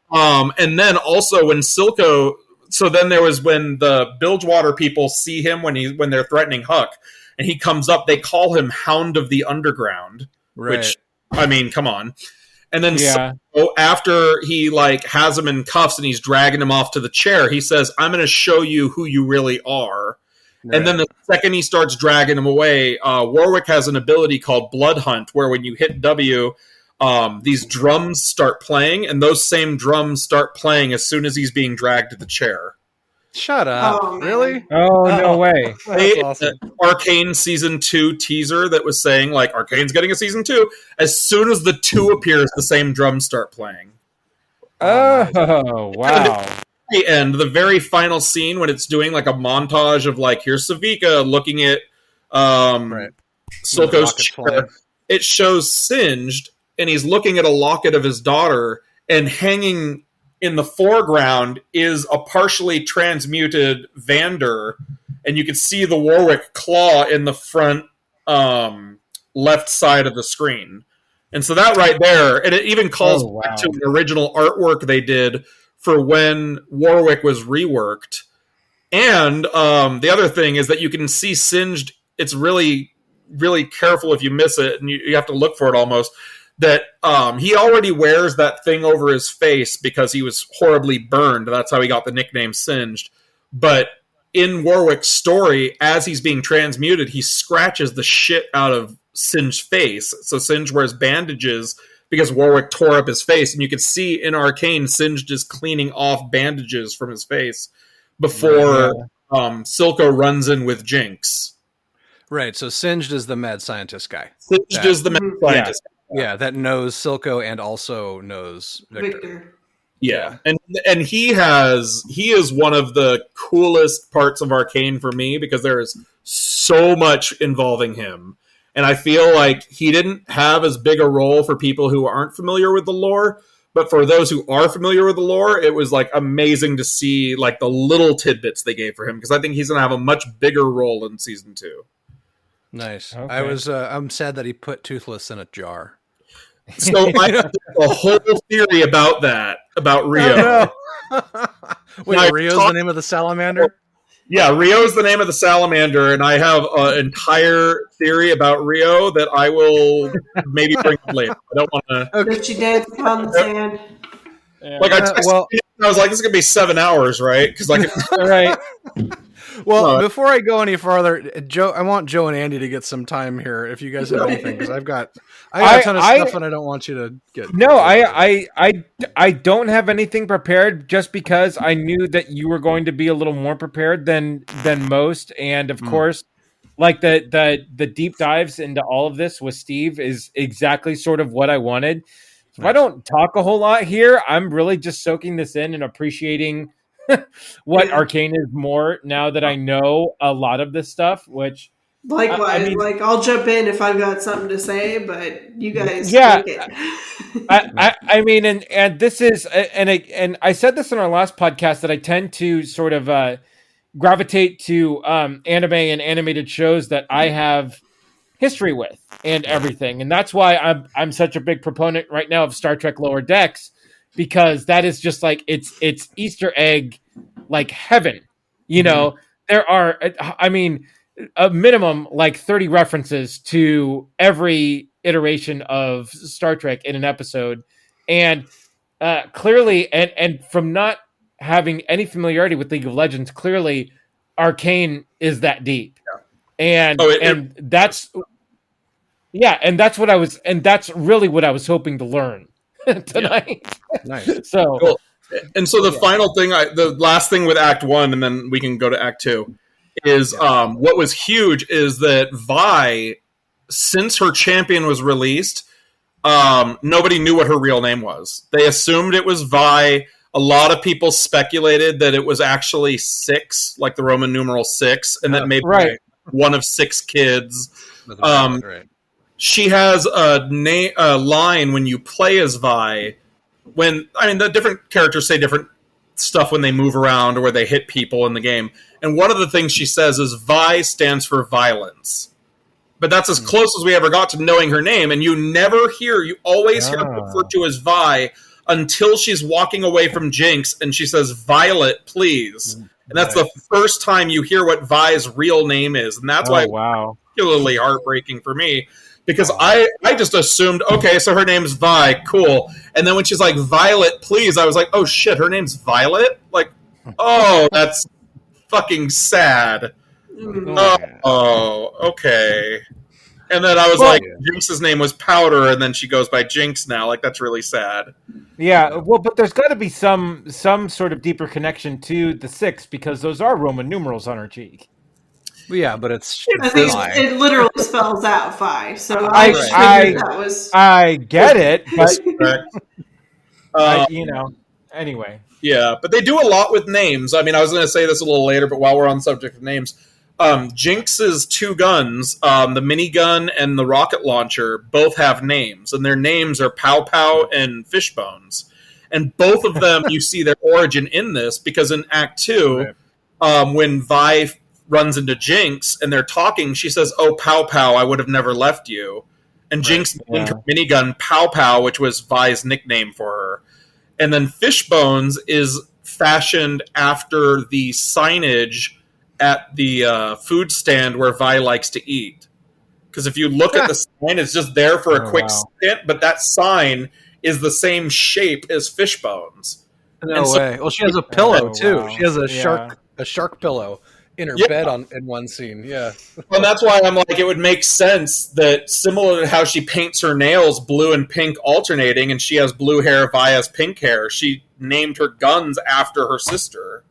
Speaker 4: And then also when Silco... So then there was when the Bilgewater people see him when they're threatening Huck, and he comes up, they call him Hound of the Underground, which, I mean, come on. And then so after he like has him in cuffs and he's dragging him off to the chair, he says, "I'm going to show you who you really are." Right. And then the second he starts dragging him away, Warwick has an ability called Blood Hunt, where when you hit W, these drums start playing, and those same drums start playing as soon as he's being dragged to the chair.
Speaker 3: Shut up.
Speaker 2: Oh,
Speaker 3: really?
Speaker 1: Oh, no way.
Speaker 3: That's awesome.
Speaker 4: Arcane Season 2 teaser that was saying, like, Arcane's getting a Season 2. As soon as the 2 appears, the same drums start playing.
Speaker 1: Oh, wow.
Speaker 4: And the very final scene when it's doing, like, a montage of, like, here's Savika looking at Silco's chair. It shows Singed, and he's looking at a locket of his daughter, and hanging in the foreground is a partially transmuted Vander, and you can see the Warwick claw in the front left side of the screen. And so that right there, and it even calls back to the original artwork they did for when Warwick was reworked. And the other thing is that you can see Singed, it's really, really careful if you miss it, and you have to look for it almost, that he already wears that thing over his face because he was horribly burned. That's how he got the nickname Singed. But in Warwick's story, as he's being transmuted, he scratches the shit out of Singed's face. So Singed wears bandages because Warwick tore up his face, and you could see in Arcane, Singed is cleaning off bandages from his face before Silco runs in with Jinx.
Speaker 3: Right, so Singed is the mad scientist guy.
Speaker 4: Singed is the mad scientist.
Speaker 3: Yeah, that knows Silco and also knows Victor.
Speaker 4: Yeah, and he is one of the coolest parts of Arcane for me because there is so much involving him. And I feel like he didn't have as big a role for people who aren't familiar with the lore, but for those who are familiar with the lore, it was like amazing to see like the little tidbits they gave for him, because I think he's going to have a much bigger role in season 2.
Speaker 3: Nice.
Speaker 1: Okay.
Speaker 3: I'm sad that he put Toothless in a jar.
Speaker 4: So I have a whole theory about that, about Rio.
Speaker 3: Oh, no. Wait, Rio's the name of the salamander?
Speaker 4: Yeah, Rio is the name of the salamander, and I have an entire theory about Rio that I will maybe bring up later. I don't want to.
Speaker 2: Did she dance upon the sand?
Speaker 4: Like I was like, this is gonna be 7 hours, right? Because like,
Speaker 1: right.
Speaker 3: Well, before I go any farther, Joe, I want Joe and Andy to get some time here. If you guys have anything, because I got a ton of stuff, and I don't want you to get.
Speaker 1: No, I don't have anything prepared, just because I knew that you were going to be a little more prepared than most, and of course, like the deep dives into all of this with Steve is exactly sort of what I wanted. So if I don't talk a whole lot here, I'm really just soaking this in and appreciating what Arcane is more now that I know a lot of this stuff, which
Speaker 2: likewise, I mean, like I'll jump in if I've got something to say, but you guys
Speaker 1: take
Speaker 2: it.
Speaker 1: I mean, and this is, and I said this in our last podcast that I tend to sort of gravitate to anime and animated shows that I have history with and everything, and that's why I'm such a big proponent right now of Star Trek Lower Decks, because that is just like it's Easter egg like heaven. You know, there are, I mean, a minimum like 30 references to every iteration of Star Trek in an episode, and clearly, and from not having any familiarity with League of Legends, clearly Arcane is that deep. And that's what I was, and that's really what I was hoping to learn tonight.
Speaker 3: Nice.
Speaker 1: So
Speaker 4: cool. And so the final thing, the last thing with Act 1, and then we can go to Act 2, is what was huge is that Vi, since her champion was released, nobody knew what her real name was. They assumed it was Vi. A lot of people speculated that it was actually 6, like the Roman numeral 6, and that maybe one of 6 kids. She has a line when you play as Vi. The different characters say different stuff when they move around or where they hit people in the game. And one of the things she says is Vi stands for violence. But that's as close as we ever got to knowing her name. And you always hear her referred to as Vi until she's walking away from Jinx and she says, "Violet, please." And that's the first time you hear what Vi's real name is. And that's why it's particularly heartbreaking for me. Because I just assumed, okay, so her name's Vi, cool. And then when she's like, "Violet, please," I was like, oh shit, her name's Violet? Like, oh, that's fucking sad. Oh, okay. And then I was like, Jinx's name was Powder, and then she goes by Jinx now. Like, that's really sad.
Speaker 1: Yeah, well, but there's got to be some sort of deeper connection to the 6, because those are Roman numerals on her cheek.
Speaker 3: Yeah, but it's
Speaker 2: it literally spells out Phi. So
Speaker 1: I get it, but anyway.
Speaker 4: Yeah, but they do a lot with names. I mean, I was going to say this a little later, but while we're on the subject of names, Jinx's 2 guns, the minigun and the rocket launcher, both have names, and their names are Pow Pow and Fishbones. And both of them, you see their origin in this, because in Act 2, when Vi runs into Jinx and they're talking, she says, "Oh, Pow Pow, I would have never left you." And Jinx named her minigun Pow Pow, which was Vi's nickname for her. And then Fishbones is fashioned after the signage at the food stand where Vi likes to eat. Because if you look at the sign, it's just there for a quick stint, but that sign is the same shape as Fishbones.
Speaker 3: No way. Well, she has a pillow too. She has a shark pillow in her
Speaker 4: Yeah.
Speaker 3: bed in one scene. Yeah.
Speaker 4: Well, that's why I'm like, it would make sense that similar to how she paints her nails blue and pink alternating, and she has blue hair, Vi has pink hair, she named her guns after her sister.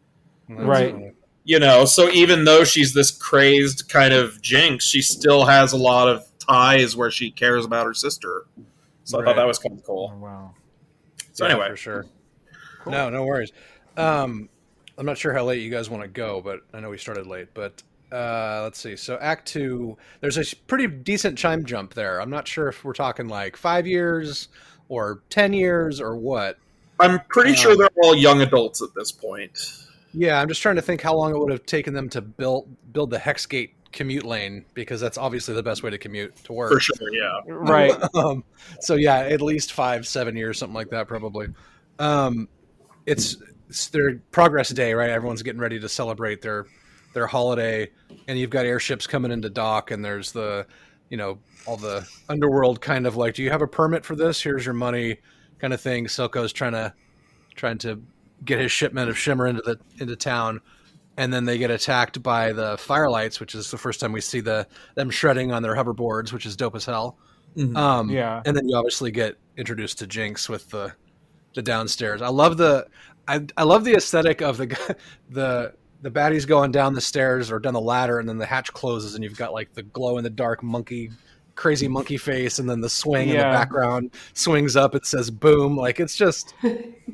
Speaker 1: Right.
Speaker 4: You know, so even though she's this crazed kind of Jinx, she still has a lot of ties where she cares about her sister. So I thought that was kind of cool.
Speaker 1: Oh, wow.
Speaker 4: So
Speaker 3: Yeah,
Speaker 4: anyway.
Speaker 3: for sure.
Speaker 1: Cool.
Speaker 3: No worries. I'm not sure how late you guys want to go, but I know we started late. But let's see. So Act 2, there's a pretty decent time jump there. I'm not sure if we're talking like 5 years or 10 years or what.
Speaker 4: I'm pretty sure they're all young adults at this point.
Speaker 3: Yeah, I'm just trying to think how long it would have taken them to build the Hexgate commute lane, because that's obviously the best way to commute to work.
Speaker 4: For sure, yeah.
Speaker 1: Right.
Speaker 3: So yeah, at least 5-7 years, something like that, probably. It's their progress day, right? Everyone's getting ready to celebrate their holiday, and you've got airships coming into dock, and there's the, all the underworld kind of like, do you have a permit for this? Here's your money, kind of thing. Silco's trying to get his shipment of shimmer into town, and then they get attacked by the Firelights, which is the first time we see them shredding on their hoverboards, which is dope as hell.
Speaker 4: Mm-hmm.
Speaker 1: Yeah.
Speaker 3: And then you obviously get introduced to Jinx with the downstairs. I love the aesthetic of the baddies going down the stairs or down the ladder, and then the hatch closes, and you've got like the glow in the dark crazy monkey face, and then the swing in the background swings up, it says boom. Like, it's just,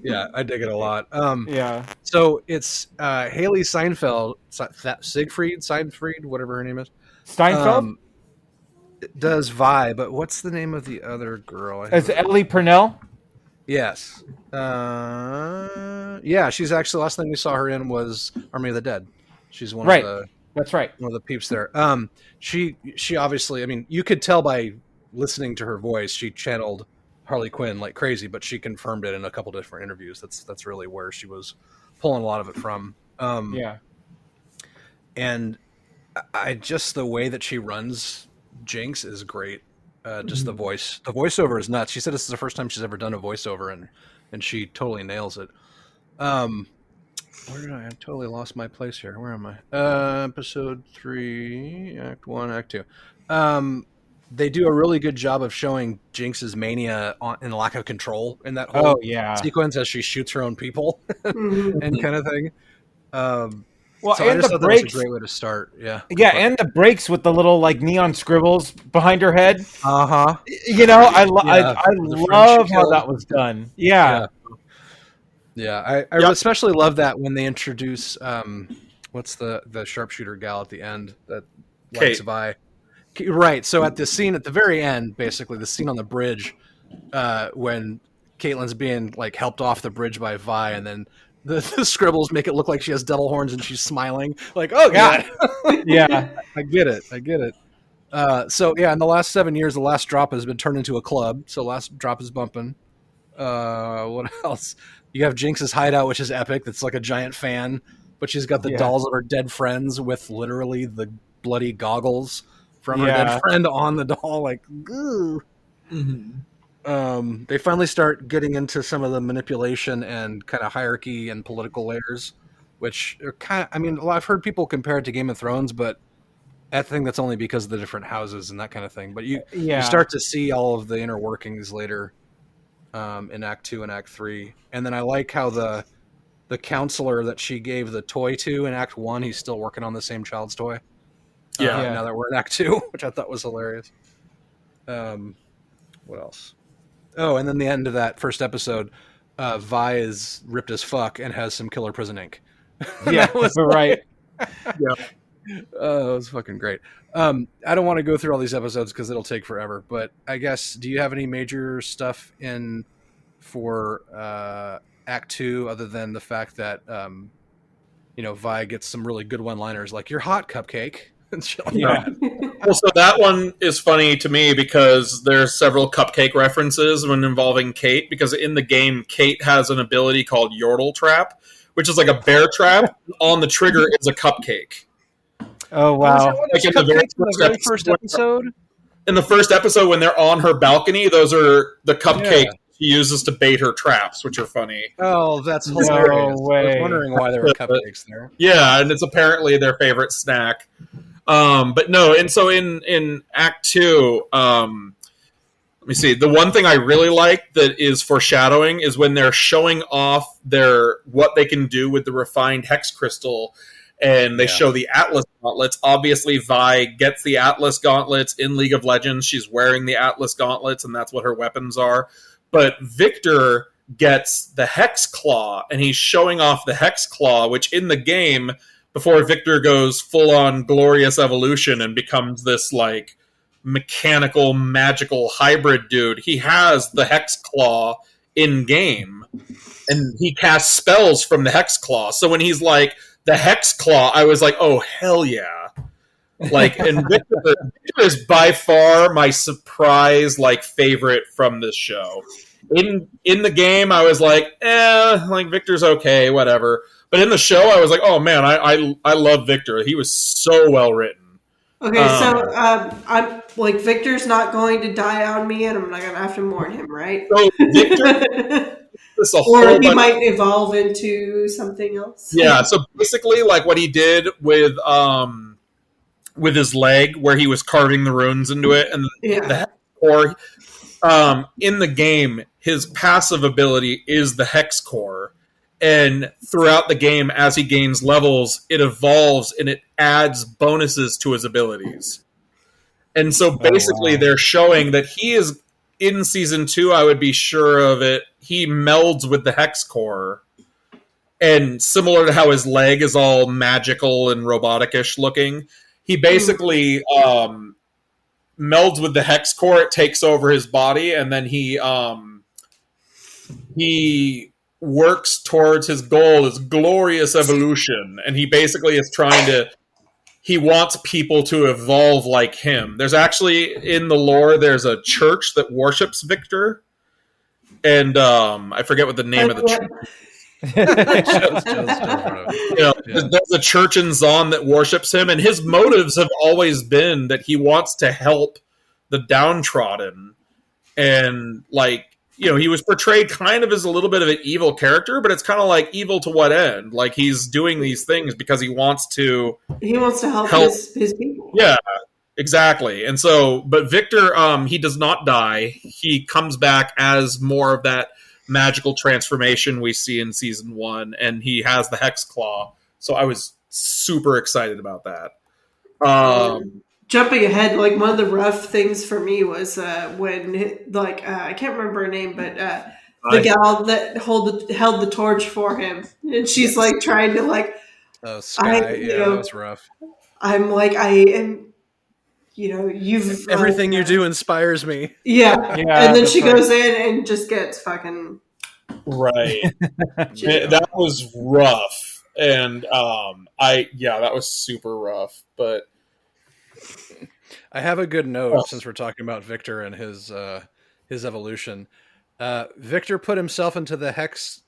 Speaker 3: yeah, I dig it a lot.
Speaker 1: Yeah.
Speaker 3: So it's Haley Seinfeld, Seinfried, whatever her name is.
Speaker 1: Steinfeld?
Speaker 3: Does Vi, but what's the name of the other girl?
Speaker 1: Is it Ellie Purnell?
Speaker 3: Yes. Yeah, she's actually, last thing we saw her in was Army of the Dead. She's one of the...
Speaker 1: That's right.
Speaker 3: One of the peeps there. She obviously, I mean, you could tell by listening to her voice, she channeled Harley Quinn like crazy, but she confirmed it in a couple different interviews. That's really where she was pulling a lot of it from.
Speaker 1: Yeah.
Speaker 3: And I just, the way that she runs Jinx is great. Just the voiceover is nuts. She said this is the first time she's ever done a voiceover, and she totally nails it. Where did I totally lost my place here? Where am I? Episode 3, Act 1, Act 2. They do a really good job of showing Jinx's mania and lack of control in that whole sequence as she shoots her own people and kind of thing.
Speaker 1: Well,
Speaker 3: so
Speaker 1: and
Speaker 3: I just
Speaker 1: the
Speaker 3: thought that
Speaker 1: breaks,
Speaker 3: was a great way to start. Yeah.
Speaker 1: Yeah, and the breaks with the little like neon scribbles behind her head.
Speaker 3: Uh-huh.
Speaker 1: I love how that was done. Yeah.
Speaker 3: Yeah, I especially love that when they introduce what's the sharpshooter gal at the end that likes Vi. Right. So at the very end, basically the scene on the bridge, when Caitlyn's being like helped off the bridge by Vi, and then the scribbles make it look like she has devil horns and she's smiling. Like, oh god.
Speaker 1: Yeah.
Speaker 3: I get it. So yeah, in the last 7 years, the last drop has been turned into a club. So last drop is bumping. What else? You have Jinx's hideout, which is epic. That's like a giant fan, but she's got the dolls of her dead friends with literally the bloody goggles from her dead friend on the doll. Like, ooh. They finally start getting into some of the manipulation and kind of hierarchy and political layers, which are kind of, I mean, I've heard people compare it to Game of Thrones, but I think that's only because of the different houses and that kind of thing. But you start to see all of the inner workings later. In Act 2 and Act 3. And then I like how the counselor that she gave the toy to in Act 1, he's still working on the same child's toy. Now that we're in Act 2, which I thought was hilarious. What else? Oh, and then the end of that first episode, Vi is ripped as fuck and has some killer prison ink.
Speaker 1: Yeah, was right.
Speaker 3: Oh, it was fucking great. I don't want to go through all these episodes because it'll take forever, but I guess, do you have any major stuff in for Act 2 other than the fact that Vi gets some really good one-liners like, "You're hot, Cupcake." And shit like that.
Speaker 4: Well, so that one is funny to me because there's several Cupcake references when involving Kate, because in the game, Kate has an ability called Yordle Trap, which is like a bear trap. On the trigger is a cupcake.
Speaker 1: Oh wow!
Speaker 3: Like in the very first episode.
Speaker 4: In the first episode, when they're on her balcony, those are the cupcake she uses to bait her traps, which are funny.
Speaker 3: Oh, that's
Speaker 1: No
Speaker 3: hilarious. I
Speaker 1: way.
Speaker 3: was wondering why there were cupcakes there.
Speaker 4: Yeah, and it's apparently their favorite snack. But no, and so in Act 2, let me see. The one thing I really like that is foreshadowing is when they're showing off what they can do with the refined Hex Crystal, and they show the Atlas gauntlets. Obviously, Vi gets the Atlas gauntlets in League of Legends. She's wearing the Atlas gauntlets, and that's what her weapons are. But Victor gets the Hex Claw, and he's showing off the Hex Claw, which in the game, before Victor goes full-on glorious evolution and becomes this, like, mechanical, magical hybrid dude, he has the Hex Claw in-game, and he casts spells from the Hex Claw. So when he's like, the Hex Claw, I was like, oh, hell yeah. Like, and Victor is by far my surprise, like, favorite from this show. In the game, I was like, like, Victor's okay, whatever. But in the show, I was like, oh, man, I love Victor. He was so well written.
Speaker 2: Okay, so I'm like, Victor's not going to die on me, and I'm not going to have to mourn him, right?
Speaker 4: So Victor...
Speaker 2: Or he might evolve into something else.
Speaker 4: Yeah, so basically, like what he did with his leg, where he was carving the runes into it, and the Hex Core. In the game, his passive ability is the Hex Core, and throughout the game, as he gains levels, it evolves and it adds bonuses to his abilities. And so basically, they're showing that he is in Season 2. I would be sure of it. He melds with the Hex Core, and similar to how his leg is all magical and robotic-ish looking, he basically melds with the Hex Core. It takes over his body, and then he works towards his goal, his glorious evolution, and he basically is trying to... He wants people to evolve like him. There's actually, in the lore, there's a church that worships Victor, and I forget what the name of the church is. There's a church in Zon that worships him, and his motives have always been that he wants to help the downtrodden. And, like, you know, he was portrayed kind of as a little bit of an evil character, but it's kind of like evil to what end? Like, he's doing these things because he wants to
Speaker 2: help his people.
Speaker 4: Yeah, exactly. And so, but Victor, he does not die. He comes back as more of that magical transformation we see in Season 1, and he has the Hex Claw. So I was super excited about that.
Speaker 2: Jumping ahead, like, one of the rough things for me was when, like, I can't remember her name, but the gal that held the torch for him, and she's like trying to, like,
Speaker 3: Sky, that was rough.
Speaker 2: I'm like, I am, you know, you've
Speaker 3: everything you do inspires me.
Speaker 2: Yeah, and then she goes in and just gets fucking
Speaker 4: right. That was rough, and that was super rough, but.
Speaker 3: I have a good note since we're talking about Victor and his evolution. Victor put himself into the Hex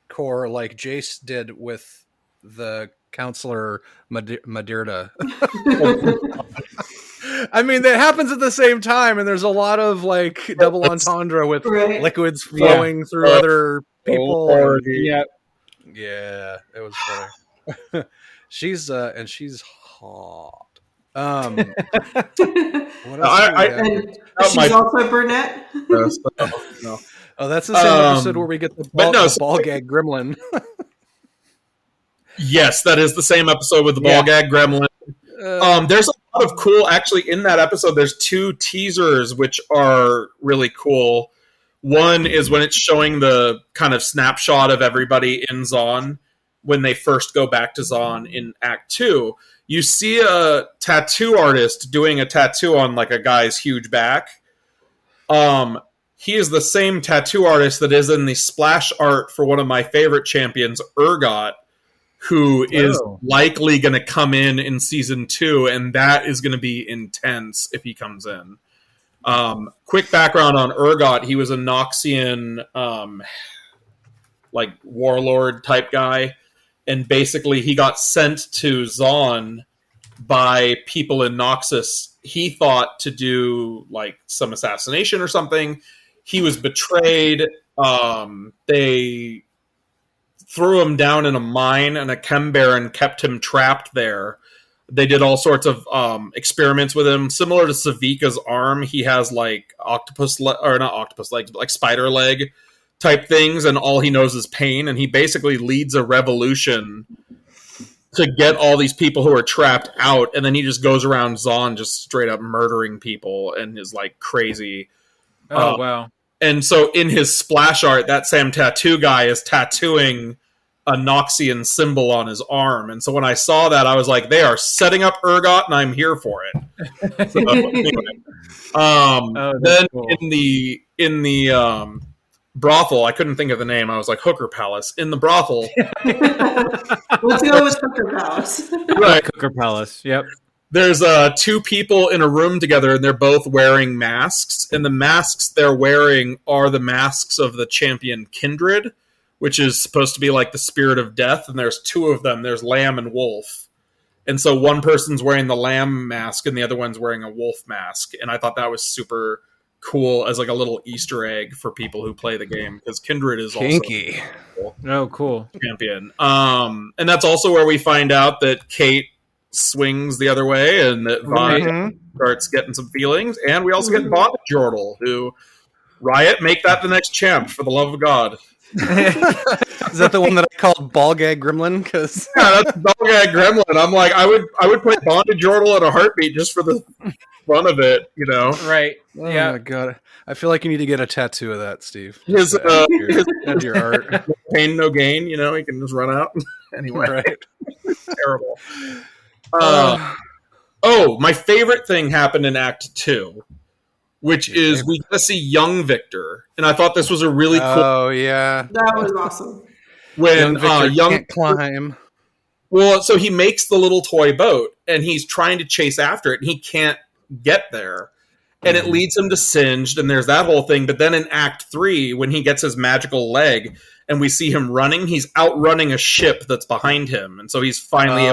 Speaker 3: Core like Jace did with the counselor Madirda. I mean, that happens at the same time, and there's a lot of like double entendre with liquids flowing through other people. Yeah, it was funny. She's hot. What else
Speaker 2: she's also brunette.
Speaker 3: No. Oh, that's the same episode where we get the ball gag gremlin.
Speaker 4: Yes, that is the same episode with the ball gag gremlin. There's a lot of cool, actually, in that episode. There's 2 teasers which are really cool. One is when it's showing the kind of snapshot of everybody in Zon when they first go back to Zon in Act 2. You see a tattoo artist doing a tattoo on like a guy's huge back. He is the same tattoo artist that is in the splash art for one of my favorite champions, Urgot, who is likely going to come in Season 2, and that is going to be intense if he comes in. Quick background on Urgot. He was a Noxian like warlord type guy. And basically, he got sent to Zon by people in Noxus. He thought to do like some assassination or something. he was betrayed. They threw him down in a mine, and a Chem Baron kept him trapped there. They did all sorts of experiments with him, similar to Savika's arm. He has like not octopus legs, but like spider leg type things, and all he knows is pain. And he basically leads a revolution to get all these people who are trapped out, and then he just goes around Zon just straight up murdering people and is like crazy.
Speaker 1: Oh wow!
Speaker 4: And so in his splash art, that same tattoo guy is tattooing a Noxian symbol on his arm. And so when I saw that, I was like, they are setting up Urgot, and I'm here for it. So, anyway. Then cool. in the brothel, I couldn't think of the name. I was like, Hooker Palace. In the brothel.
Speaker 2: Let's go with Hooker Palace.
Speaker 1: Right. Hooker Palace, yep.
Speaker 4: There's two people in a room together, and they're both wearing masks. And the masks they're wearing are the masks of the champion Kindred, which is supposed to be like the spirit of death. And there's two of them. There's Lamb and Wolf. And so one person's wearing the Lamb mask, and the other one's wearing a Wolf mask. And I thought that was super cool as like a little Easter egg for people who play the game, because Kindred is
Speaker 3: kinky.
Speaker 1: Also cool
Speaker 4: champion. And that's also where we find out that Kate swings the other way, and that Vi starts getting some feelings. And we also get Bond Yordle, who Riot, make that the next champ, for the love of God.
Speaker 3: Is that the one that I called Ball Gag Gremlin? Because
Speaker 4: yeah, that's Ball Gag Gremlin. I'm like, I would play Bondage Yordle in a heartbeat just for the fun of it, you know?
Speaker 1: Right.
Speaker 3: Oh my god, I feel like you need to get a tattoo of that, Steve.
Speaker 4: His
Speaker 3: your art.
Speaker 4: No pain, no gain. You know, he can just run out. Anyway,
Speaker 3: right.
Speaker 4: Terrible. My favorite thing happened in Act 2. Which is we get to see young Victor, and I thought this was a really cool.
Speaker 3: Oh yeah,
Speaker 2: that was awesome.
Speaker 4: When
Speaker 3: young can't climb.
Speaker 4: Well, so he makes the little toy boat, and he's trying to chase after it, and he can't get there, and it leads him to Singed, and there's that whole thing. But then in Act 3, when he gets his magical leg, and we see him running, he's outrunning a ship that's behind him, and so he's finally.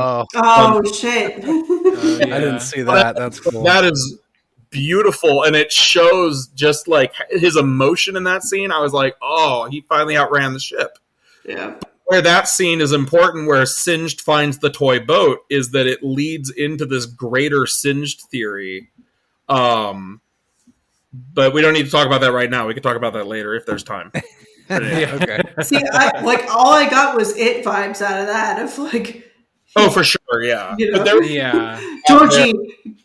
Speaker 2: Shit!
Speaker 3: Yeah. I didn't see that. That's cool.
Speaker 4: That is beautiful, and it shows just like his emotion in that scene. I was like, oh, he finally outran the ship.
Speaker 2: Yeah.
Speaker 4: Where that scene is important, where Singed finds the toy boat, is that it leads into this greater Singed theory. But we don't need to talk about that right now. We can talk about that later if there's time.
Speaker 3: Okay.
Speaker 2: See, all I got was It vibes out of that. Of like,
Speaker 4: oh, for sure, yeah.
Speaker 2: You know?
Speaker 1: But
Speaker 2: Georgie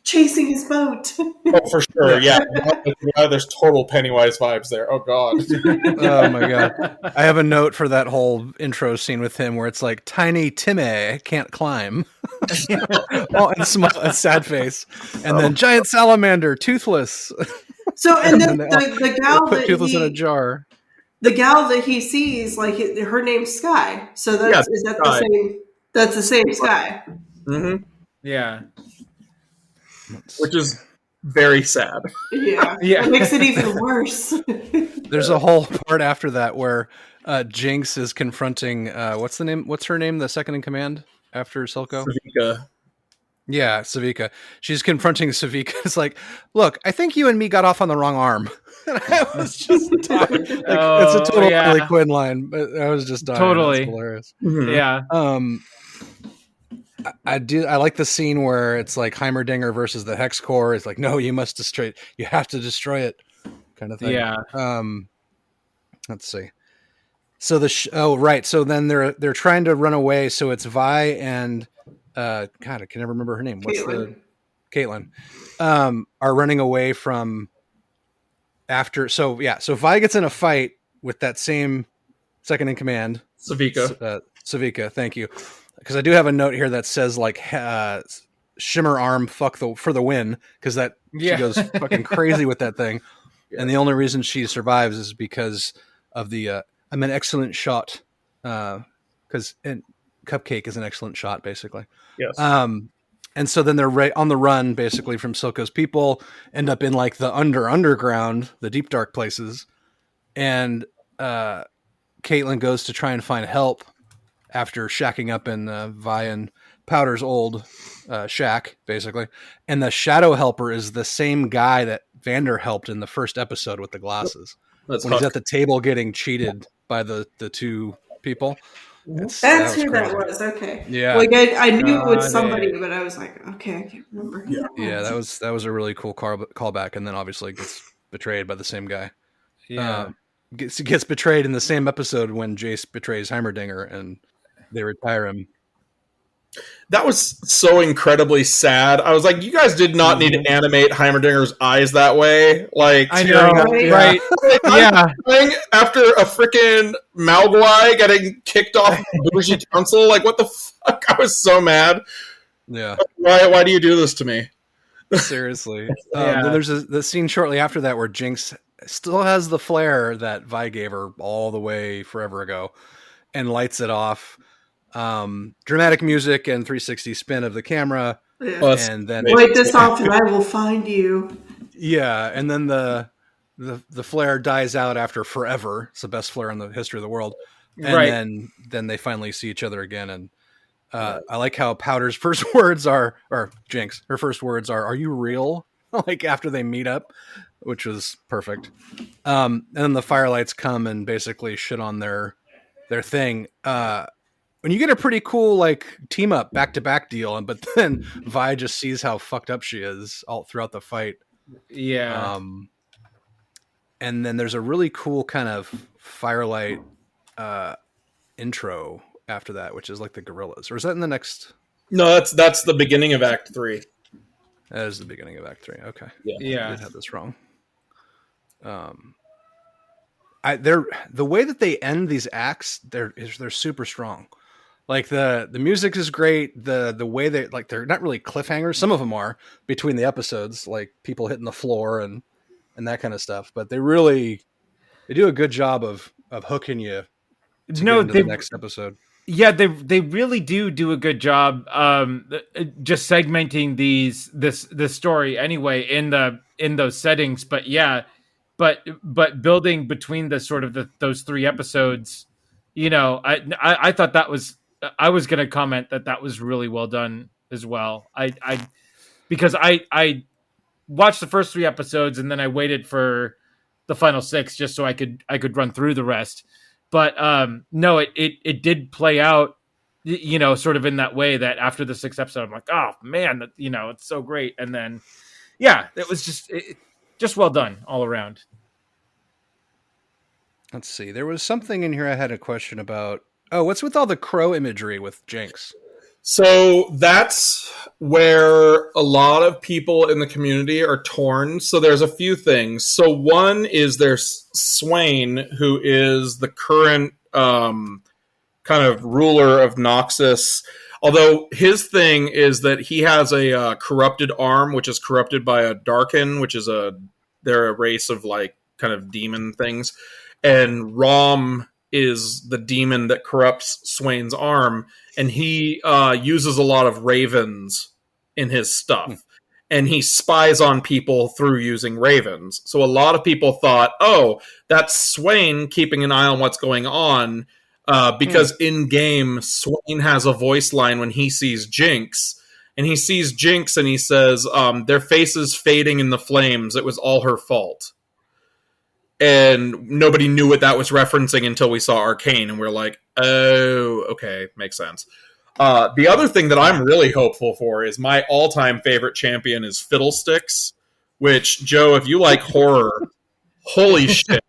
Speaker 2: chasing his boat.
Speaker 4: Oh, for sure, yeah. There's total Pennywise vibes there. Oh, God.
Speaker 3: Oh, my God. I have a note for that whole intro scene with him where it's like, tiny Timmy can't climb. And a sad face. And then giant salamander, toothless.
Speaker 2: So, and then the gal
Speaker 3: put Toothless in a jar.
Speaker 2: The gal that he sees, like, her name's Sky. So is that Sky. The same? That's the same Sky.
Speaker 4: Mm-hmm.
Speaker 1: Yeah.
Speaker 4: Which is very sad.
Speaker 2: Yeah. It makes it even worse.
Speaker 3: There's a whole part after that where Jinx is confronting what's her name? The second in command after Silco?
Speaker 4: Savika.
Speaker 3: Yeah, Savika. She's confronting Savika. It's like, look, I think you and me got off on the wrong arm. And I was just dying. It's a total Harley Quinn line, but I was just dying.
Speaker 1: Totally.
Speaker 3: That's hilarious.
Speaker 1: Mm-hmm. Yeah.
Speaker 3: I like the scene where it's like Heimerdinger versus the Hex Core. It's like, no, you must destroy it. You have to destroy it, kind of thing.
Speaker 1: Yeah.
Speaker 3: Let's see. So So then they're trying to run away. So it's Vi and God, I can never remember her name. Caitlin. Are running away from after. So Vi gets in a fight with that same second in command, Savika. Thank you. Because I do have a note here that says like Shimmer Arm for the win, because she goes fucking crazy with that thing, and the only reason she survives is because of the I'm an excellent shot, because Cupcake is an excellent shot basically.
Speaker 4: Yes.
Speaker 3: And so then they're right on the run basically from Silco's people, end up in like the underground, the deep dark places, and Caitlin goes to try and find help after shacking up in Vi and Powder's old shack, basically. And the Shadow Helper is the same guy that Vander helped in the first episode with the glasses.
Speaker 4: That's
Speaker 3: when he's at the table getting cheated by the two people.
Speaker 2: That's who
Speaker 3: crazy.
Speaker 2: that was. Okay.
Speaker 3: Yeah.
Speaker 2: Like I knew it was
Speaker 1: Got
Speaker 2: somebody,
Speaker 1: it.
Speaker 2: but I was like, okay, I can't remember.
Speaker 3: Yeah, that was a really cool callback, and then obviously gets betrayed by the same guy.
Speaker 1: Yeah.
Speaker 3: Gets betrayed in the same episode when Jace betrays Heimerdinger, and they retire him.
Speaker 4: That was so incredibly sad. I was like, you guys did not need to animate Heimerdinger's eyes that way. Like,
Speaker 1: I know, right? Yeah.
Speaker 4: After a freaking Malguai getting kicked off the Bougie Council, like, what the fuck? I was so mad.
Speaker 3: Yeah.
Speaker 4: Why do you do this to me?
Speaker 3: Seriously. Then there's the scene shortly after that where Jinx still has the flare that Vi gave her all the way forever ago and lights it off. Dramatic music and 360 spin of the camera.
Speaker 2: Yeah.
Speaker 3: And then
Speaker 2: light this off and I will find you.
Speaker 3: Yeah, and then the flare dies out after forever. It's the best flare in the history of the world. And then they finally see each other again. And I like how Powder's first words are, or Jinx, her first words are you real? Like after they meet up, which was perfect. And then the Firelights come and basically shit on their thing. When you get a pretty cool like team up back to back deal, but then Vi just sees how fucked up she is all throughout the fight.
Speaker 1: Yeah.
Speaker 3: And then there's a really cool kind of Firelight intro after that, which is like the gorillas. Or is that in the next?
Speaker 4: No, that's the beginning of Act 3.
Speaker 3: That is the beginning of Act 3. Okay.
Speaker 1: Yeah.
Speaker 3: I did have this wrong. The way that they end these acts, they're super strong. Like the music is great. The way they're not really cliffhangers. Some of them are between the episodes, like people hitting the floor and that kind of stuff. But they do a good job of hooking you to get into the next episode.
Speaker 1: Yeah, they really do a good job just segmenting this story anyway in those settings. But yeah, but building between the sort of those three episodes, you know, I thought that was. I was going to comment that was really well done as well. Because I watched the first 3 episodes and then I waited for the final 6 just so I could run through the rest. But no, it did play out, you know, sort of in that way that after the 6th episode, I'm like, oh man, you know, it's so great. And then, yeah, it was just well done all around.
Speaker 3: Let's see. There was something in here I had a question about. Oh, what's with all the crow imagery with Jinx?
Speaker 4: So that's where a lot of people in the community are torn. So there's a few things. So one is there's Swain, who is the current kind of ruler of Noxus. Although his thing is that he has a corrupted arm, which is corrupted by a Darkin, which is they're a race of like kind of demon things. And Rom is the demon that corrupts Swain's arm, and he uses a lot of ravens in his stuff, and he spies on people through using ravens. So a lot of people thought, oh, that's Swain keeping an eye on what's going on, because in-game, Swain has a voice line when he sees Jinx, and he sees Jinx and he says, their faces fading in the flames, it was all her fault. And nobody knew what that was referencing until we saw Arcane, and we're like, oh, okay, makes sense. The other thing that I'm really hopeful for is my all-time favorite champion is Fiddlesticks, which, Joe, if you like horror, holy shit.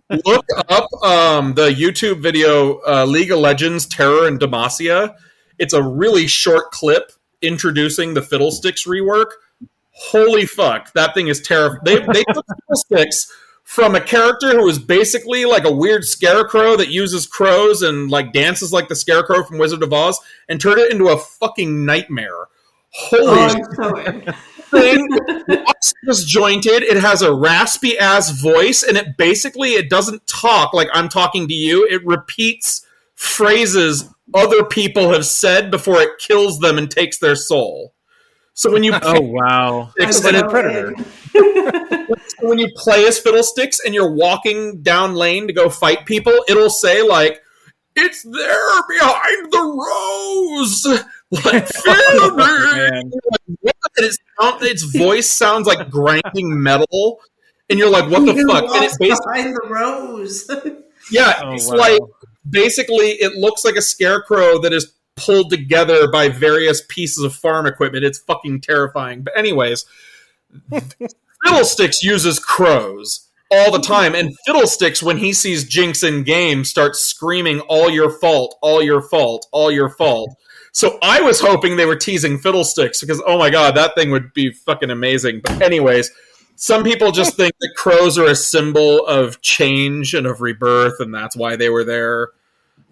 Speaker 4: Look up the YouTube video League of Legends Terror and Demacia. It's a really short clip introducing the Fiddlesticks rework. Holy fuck, that thing is terrifying. They took Fiddlesticks from a character who is basically like a weird scarecrow that uses crows and like dances like the scarecrow from Wizard of Oz, and turned it into a fucking nightmare. Holy thing. It's disjointed. It has a raspy ass voice, and it doesn't talk like I'm talking to you. It repeats phrases other people have said before it kills them and takes their soul. So when you
Speaker 1: oh wow,
Speaker 4: extended Predator. So when you play as Fiddlesticks and you're walking down lane to go fight people, it'll say like, "It's there behind the rose." Like, its voice sounds like grinding metal. and you're like, what the
Speaker 2: He
Speaker 4: fuck? And
Speaker 2: walks behind the rose.
Speaker 4: yeah,
Speaker 1: Oh,
Speaker 4: it's
Speaker 1: wow.
Speaker 4: like basically it looks like a scarecrow that is pulled together by various pieces of farm equipment. It's fucking terrifying. But anyways, Fiddlesticks uses crows all the time, and Fiddlesticks, when he sees Jinx in game, starts screaming, all your fault, all your fault, all your fault. So I was hoping they were teasing Fiddlesticks, because, oh my god, that thing would be fucking amazing. But anyways, some people just think that crows are a symbol of change and of rebirth, and that's why they were there.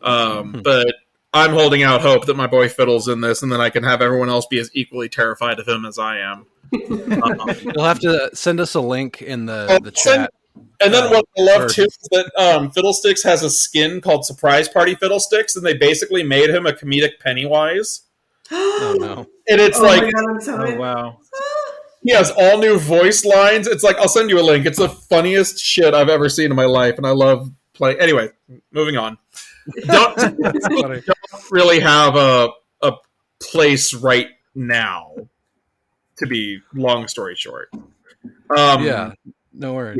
Speaker 4: But I'm holding out hope that my boy Fiddle's in this, and then I can have everyone else be as equally terrified of him as I am.
Speaker 3: You'll have to send us a link in the chat.
Speaker 4: And then what I love too is that Fiddlesticks has a skin called Surprise Party Fiddlesticks, and they basically made him a comedic Pennywise.
Speaker 3: Oh no!
Speaker 4: And it's
Speaker 2: my God, I'm so
Speaker 1: Oh, wow.
Speaker 4: he has all new voice lines. It's like, I'll send you a link. It's the funniest shit I've ever seen in my life, and I love playing. Anyway, moving on. Don't really have a place right now. To be long story short.
Speaker 3: Yeah, no worries.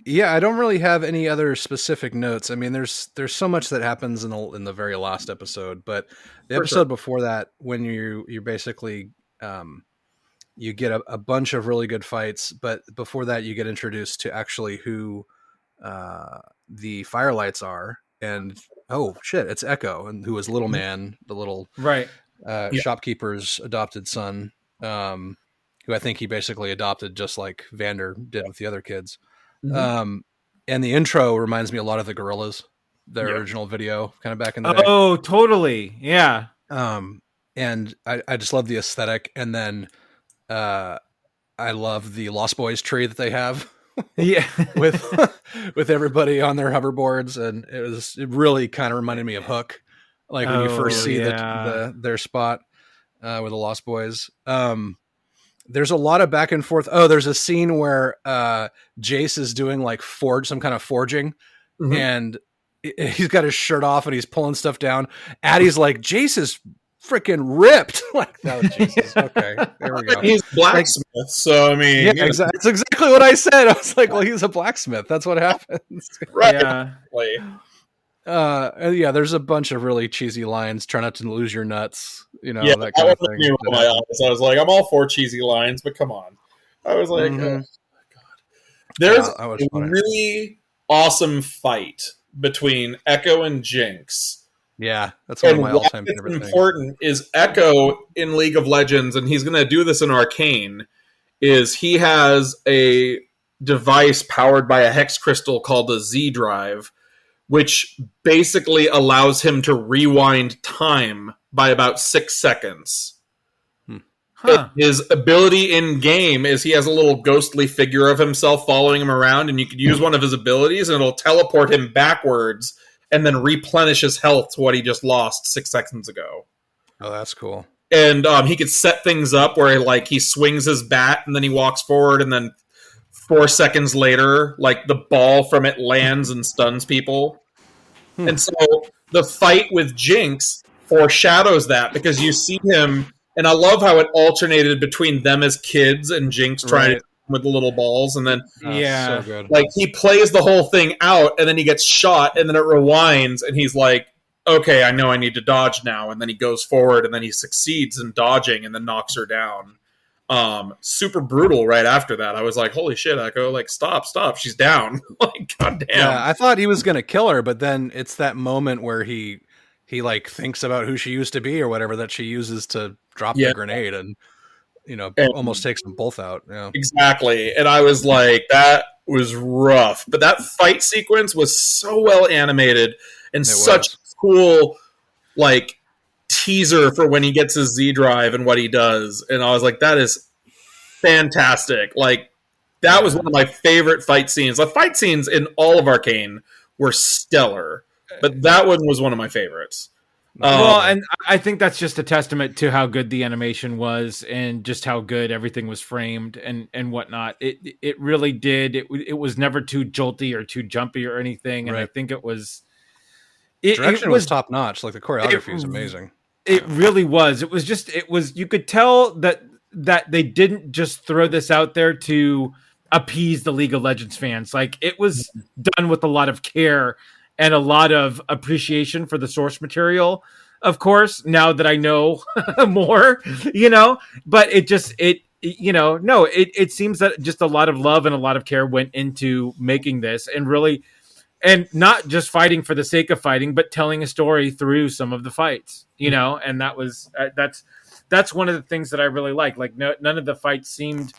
Speaker 3: Yeah, I don't really have any other specific notes. I mean, there's so much that happens in the very last episode, but the episode before that, when you're basically you get a bunch of really good fights, but before that, you get introduced to actually who the Firelights are, and oh shit, it's Echo, and who is Little Man, the little shopkeeper's adopted son, who I think he basically adopted just like Vander did with the other kids. And the intro reminds me a lot of the Gorillas, their original video, kind of back in the day.
Speaker 1: Oh, totally. Yeah.
Speaker 3: And I just love the aesthetic. And then I love the Lost Boys tree that they have.
Speaker 1: Yeah.
Speaker 3: with everybody on their hoverboards, and it really kind of reminded me of Hook, like when you first see their spot with the Lost Boys. There's a lot of back and forth. Oh, there's a scene where Jace is doing like some kind of forging, and he's got his shirt off and he's pulling stuff down. Addie's like, Jace is freaking ripped. Like, no, Jesus. Okay, there we go.
Speaker 4: He's blacksmith, so I mean,
Speaker 3: yeah, exactly. That's exactly what I said. I was like, well, he's a blacksmith. That's what happens.
Speaker 4: Right.
Speaker 3: Yeah. There's a bunch of really cheesy lines. Try not to lose your nuts. You know,
Speaker 4: yeah,
Speaker 3: that kind of thing.
Speaker 4: My eyes. I was like, I'm all for cheesy lines, but come on. I was like, oh my god. There's a really awesome fight between Echo and Jinx.
Speaker 3: Yeah, that's one of my all-time favorite things.
Speaker 4: Important is Echo in League of Legends, and he's going to do this in Arcane, is he has a device powered by a hex crystal called a Z drive, which basically allows him to rewind time by about 6 seconds. His ability in game is he has a little ghostly figure of himself following him around, and you could use one of his abilities, and it'll teleport him backwards and then replenish his health to what he just lost 6 seconds ago.
Speaker 3: Oh, that's cool.
Speaker 4: And he could set things up where he swings his bat and then he walks forward, and then 4 seconds later, like the ball from it lands and stuns people. And so the fight with Jinx foreshadows that, because you see him, and I love how it alternated between them as kids and Jinx trying to with the little balls, and then
Speaker 3: so good.
Speaker 4: Like he plays the whole thing out, and then he gets shot, and then it rewinds, and he's like, okay, I know I need to dodge now, and then he goes forward, and then he succeeds in dodging, and then knocks her down. Super brutal right after that. I was like, holy shit, Echo, like stop, she's down. Like, goddamn.
Speaker 3: Yeah, I thought he was gonna kill her, but then it's that moment where he like thinks about who she used to be or whatever that she uses to drop the grenade, and almost takes them both out. Yeah.
Speaker 4: Exactly. And I was like, that was rough. But that fight sequence was so well animated and such cool, like, teaser for when he gets his Z drive and what he does. And I was like, that is fantastic. Like, that was one of my favorite fight scenes. The fight scenes in all of Arcane were stellar, but that one was one of my favorites.
Speaker 1: Well, and I think that's just a testament to how good the animation was and just how good everything was framed and whatnot. It really did. It was never too jolty or too jumpy or anything. And I think it was...
Speaker 3: Direction was top notch. Like the choreography is amazing.
Speaker 1: It really was. It was just... You could tell that that they didn't just throw this out there to appease the League of Legends fans. Like, it was done with a lot of care and a lot of appreciation for the source material. Of course, now that I know more, but it seems that just a lot of love and a lot of care went into making this, and really, and not just fighting for the sake of fighting, but telling a story through some of the fights, and that was, that's one of the things that I really like. Like, none of the fights seemed,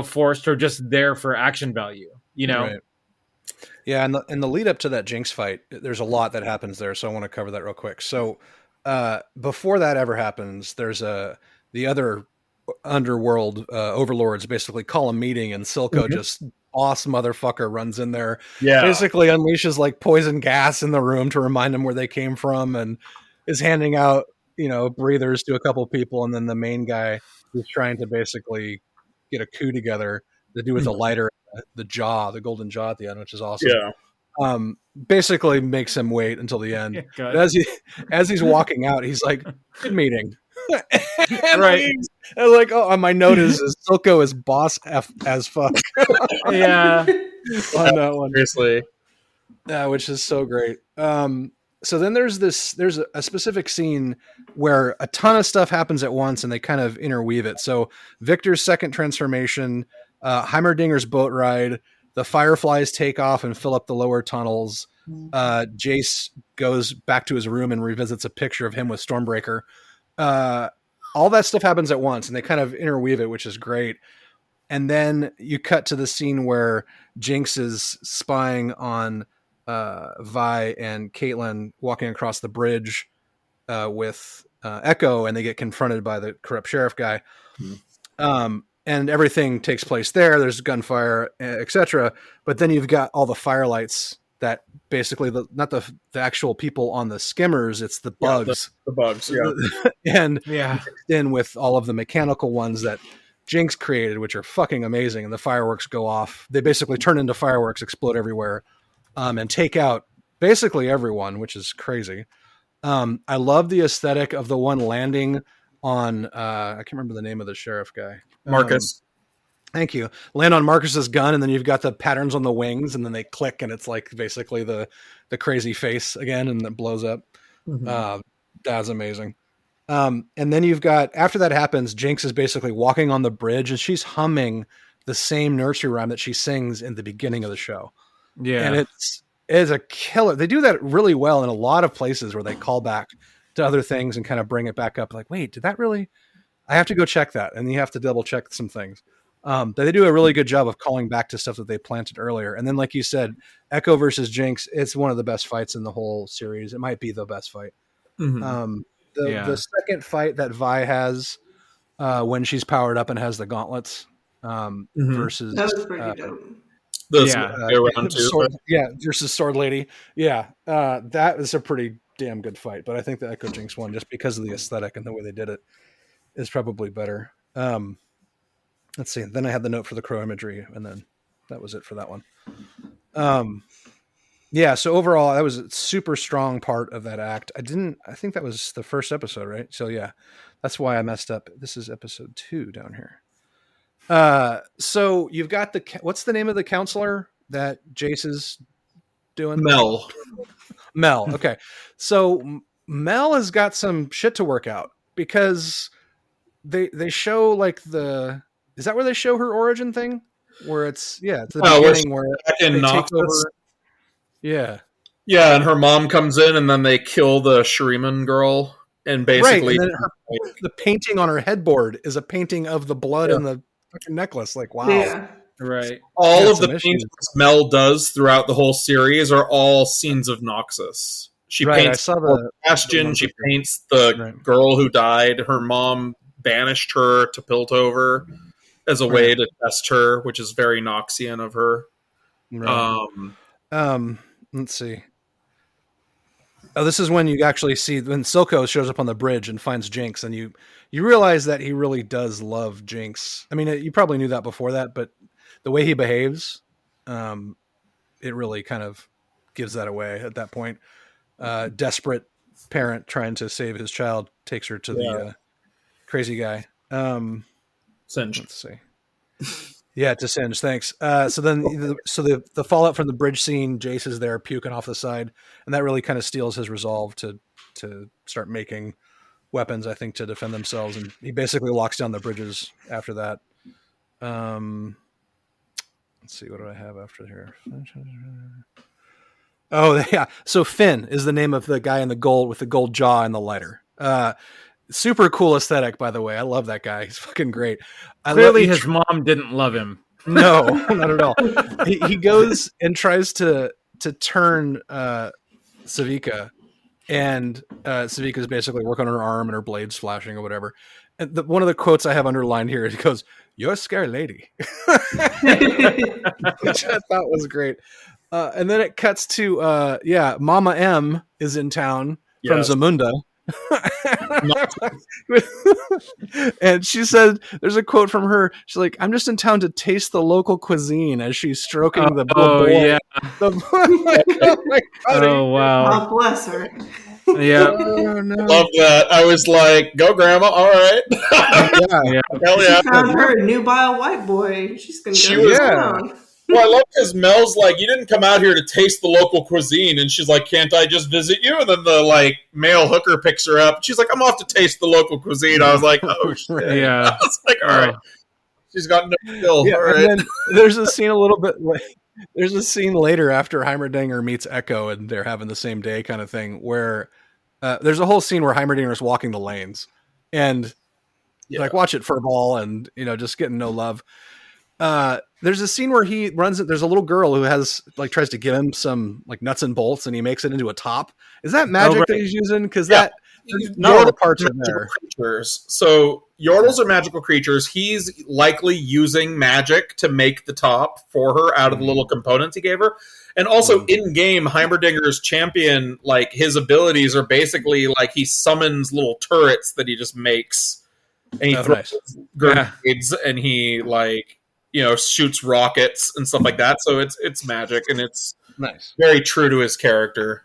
Speaker 1: forced or just there for action value,
Speaker 3: Right. Yeah, and the lead up to that Jinx fight, there's a lot that happens there, so I want to cover that real quick. So before that ever happens, there's the other underworld overlords basically call a meeting, and Silco just boss motherfucker runs in there, basically unleashes like poison gas in the room to remind them where they came from, and is handing out breathers to a couple people, and then the main guy who's trying to basically get a coup together to do with the lighter, the golden jaw at the end, which is awesome. Basically makes him wait until the end. But as he's walking out, he's like, good meeting. Right. I was like, oh, my note is Silco is boss F as fuck.
Speaker 1: Yeah.
Speaker 3: On that one.
Speaker 4: Seriously.
Speaker 3: Yeah, which is so great. So then there's a specific scene where a ton of stuff happens at once and they kind of interweave it. So Victor's second transformation, Heimerdinger's boat ride, the Fireflies take off and fill up the lower tunnels. Jace goes back to his room and revisits a picture of him with Stormbreaker. All that stuff happens at once and they kind of interweave it, which is great. And then you cut to the scene where Jinx is spying on Vi and Caitlyn walking across the bridge with Echo, and they get confronted by the corrupt sheriff guy. And everything takes place there. There's gunfire, etc. But then you've got all the firelights that basically not the actual people on the skimmers, it's the bugs.
Speaker 4: The bugs, yeah.
Speaker 3: And then with all of the mechanical ones that Jinx created, which are fucking amazing, and the fireworks go off. They basically turn into fireworks, explode everywhere, and take out basically everyone, which is crazy. I love the aesthetic of the one landing on I can't remember the name of the sheriff guy.
Speaker 4: Marcus.
Speaker 3: Thank you. Land on Marcus's gun, and then you've got the patterns on the wings, and then they click, and it's like basically the crazy face again, and it blows up. That's amazing. And then you've got, after that happens, Jinx is basically walking on the bridge, and she's humming the same nursery rhyme that she sings in the beginning of the show. Yeah. And it's a killer. They do that really well in a lot of places where they call back to other things and kind of bring it back up. Like, wait, did that really? I have to go check that. And you have to double check some things. They do a really good job of calling back to stuff that they planted earlier. And then, like you said, Echo versus Jinx, it's one of the best fights in the whole series. It might be the best fight. The second fight that Vi has when she's powered up and has the gauntlets versus
Speaker 2: that was pretty dope.
Speaker 3: Versus Sword Lady. That is a pretty damn good fight. But I think the Echo Jinx one, just because of the aesthetic and the way they did it, is probably better. Let's see. Then I had the note for the crow imagery, and then that was it for that one. So overall, that was a super strong part of that act. I think that was the first episode, right? So yeah, that's why I messed up. This is episode 2 down here. So you've got what's the name of the counselor that Jace is doing? Mel. Okay. So Mel has got some shit to work out, because they show like is that where they show her origin thing? Where it's the beginning where they take over. Yeah,
Speaker 4: and her mom comes in, and then they kill the Shuriman girl, and basically
Speaker 3: the painting on her headboard is a painting of the blood in the fucking necklace. Like, wow.
Speaker 2: Yeah.
Speaker 1: Right.
Speaker 4: All of the paintings Mel does throughout the whole series are all scenes of Noxus. She paints the Bastion. She paints the girl who died. Her mom banished her to Piltover as a way to test her, which is very Noxian of her.
Speaker 3: Let's see. Oh, this is when you actually see when Silco shows up on the bridge and finds Jinx, and you realize that he really does love Jinx. I mean, you probably knew that before that, but the way he behaves, it really kind of gives that away at that point. Desperate parent trying to save his child takes her to the crazy guy.
Speaker 4: Singe.
Speaker 3: Let's see. Yeah, to Singe. Thanks. So then, the fallout from the bridge scene, Jace is there puking off the side, and that really kind of steals his resolve to start making weapons, I think, to defend themselves, and he basically locks down the bridges after that. Let's see, what do I have after here? Oh yeah, so Finn is the name of the guy in the gold with the gold jaw and the lighter. Super cool aesthetic, by the way. I love that guy. He's fucking great.
Speaker 1: Clearly, his mom didn't love him.
Speaker 3: No, not at all. He goes and tries to turn Savika, and Savika's basically working on her arm and her blades flashing or whatever. And one of the quotes I have underlined here, it goes, "You're a scary lady," which I thought was great. And then it cuts to Mama M is in town from Zamunda. And she said, there's a quote from her. She's like, "I'm just in town to taste the local cuisine," as she's stroking the boy.
Speaker 1: Yeah.
Speaker 3: Oh
Speaker 1: wow.
Speaker 2: Oh, bless her.
Speaker 1: Yeah.
Speaker 3: Oh, no.
Speaker 4: Love that. I was like, "Go, Grandma! All right."
Speaker 1: Yeah.
Speaker 4: Hell yeah.
Speaker 2: She found her nubile white boy. She's gonna
Speaker 4: She
Speaker 2: go
Speaker 4: was-
Speaker 2: down.
Speaker 4: Well, I love because Mel's like, "You didn't come out here to taste the local cuisine," and she's like, "Can't I just visit you?" And then the male hooker picks her up. She's like, "I'm off to taste the local cuisine." I was like, "Oh shit!"
Speaker 1: Yeah.
Speaker 4: I was like, "All right." She's got no skill.
Speaker 3: Yeah,
Speaker 4: All right.
Speaker 3: and then there's a scene there's a scene later after Heimerdinger meets Echo and they're having the same day kind of thing where there's a whole scene where Heimerdinger is walking the lanes and watch it furball and just getting no love. There's a scene where he runs it. There's a little girl who has tries to give him some nuts and bolts and he makes it into a top. Is that magic that he's using? Because not all the parts are there.
Speaker 4: Creatures. So Yordles are magical creatures. He's likely using magic to make the top for her out of the little components he gave her. And also in game, Heimerdinger's champion, his abilities are basically he summons little turrets that he just makes, and he throws grenades, and he shoots rockets and stuff like that. So it's magic, and it's
Speaker 3: nice,
Speaker 4: very true to his character.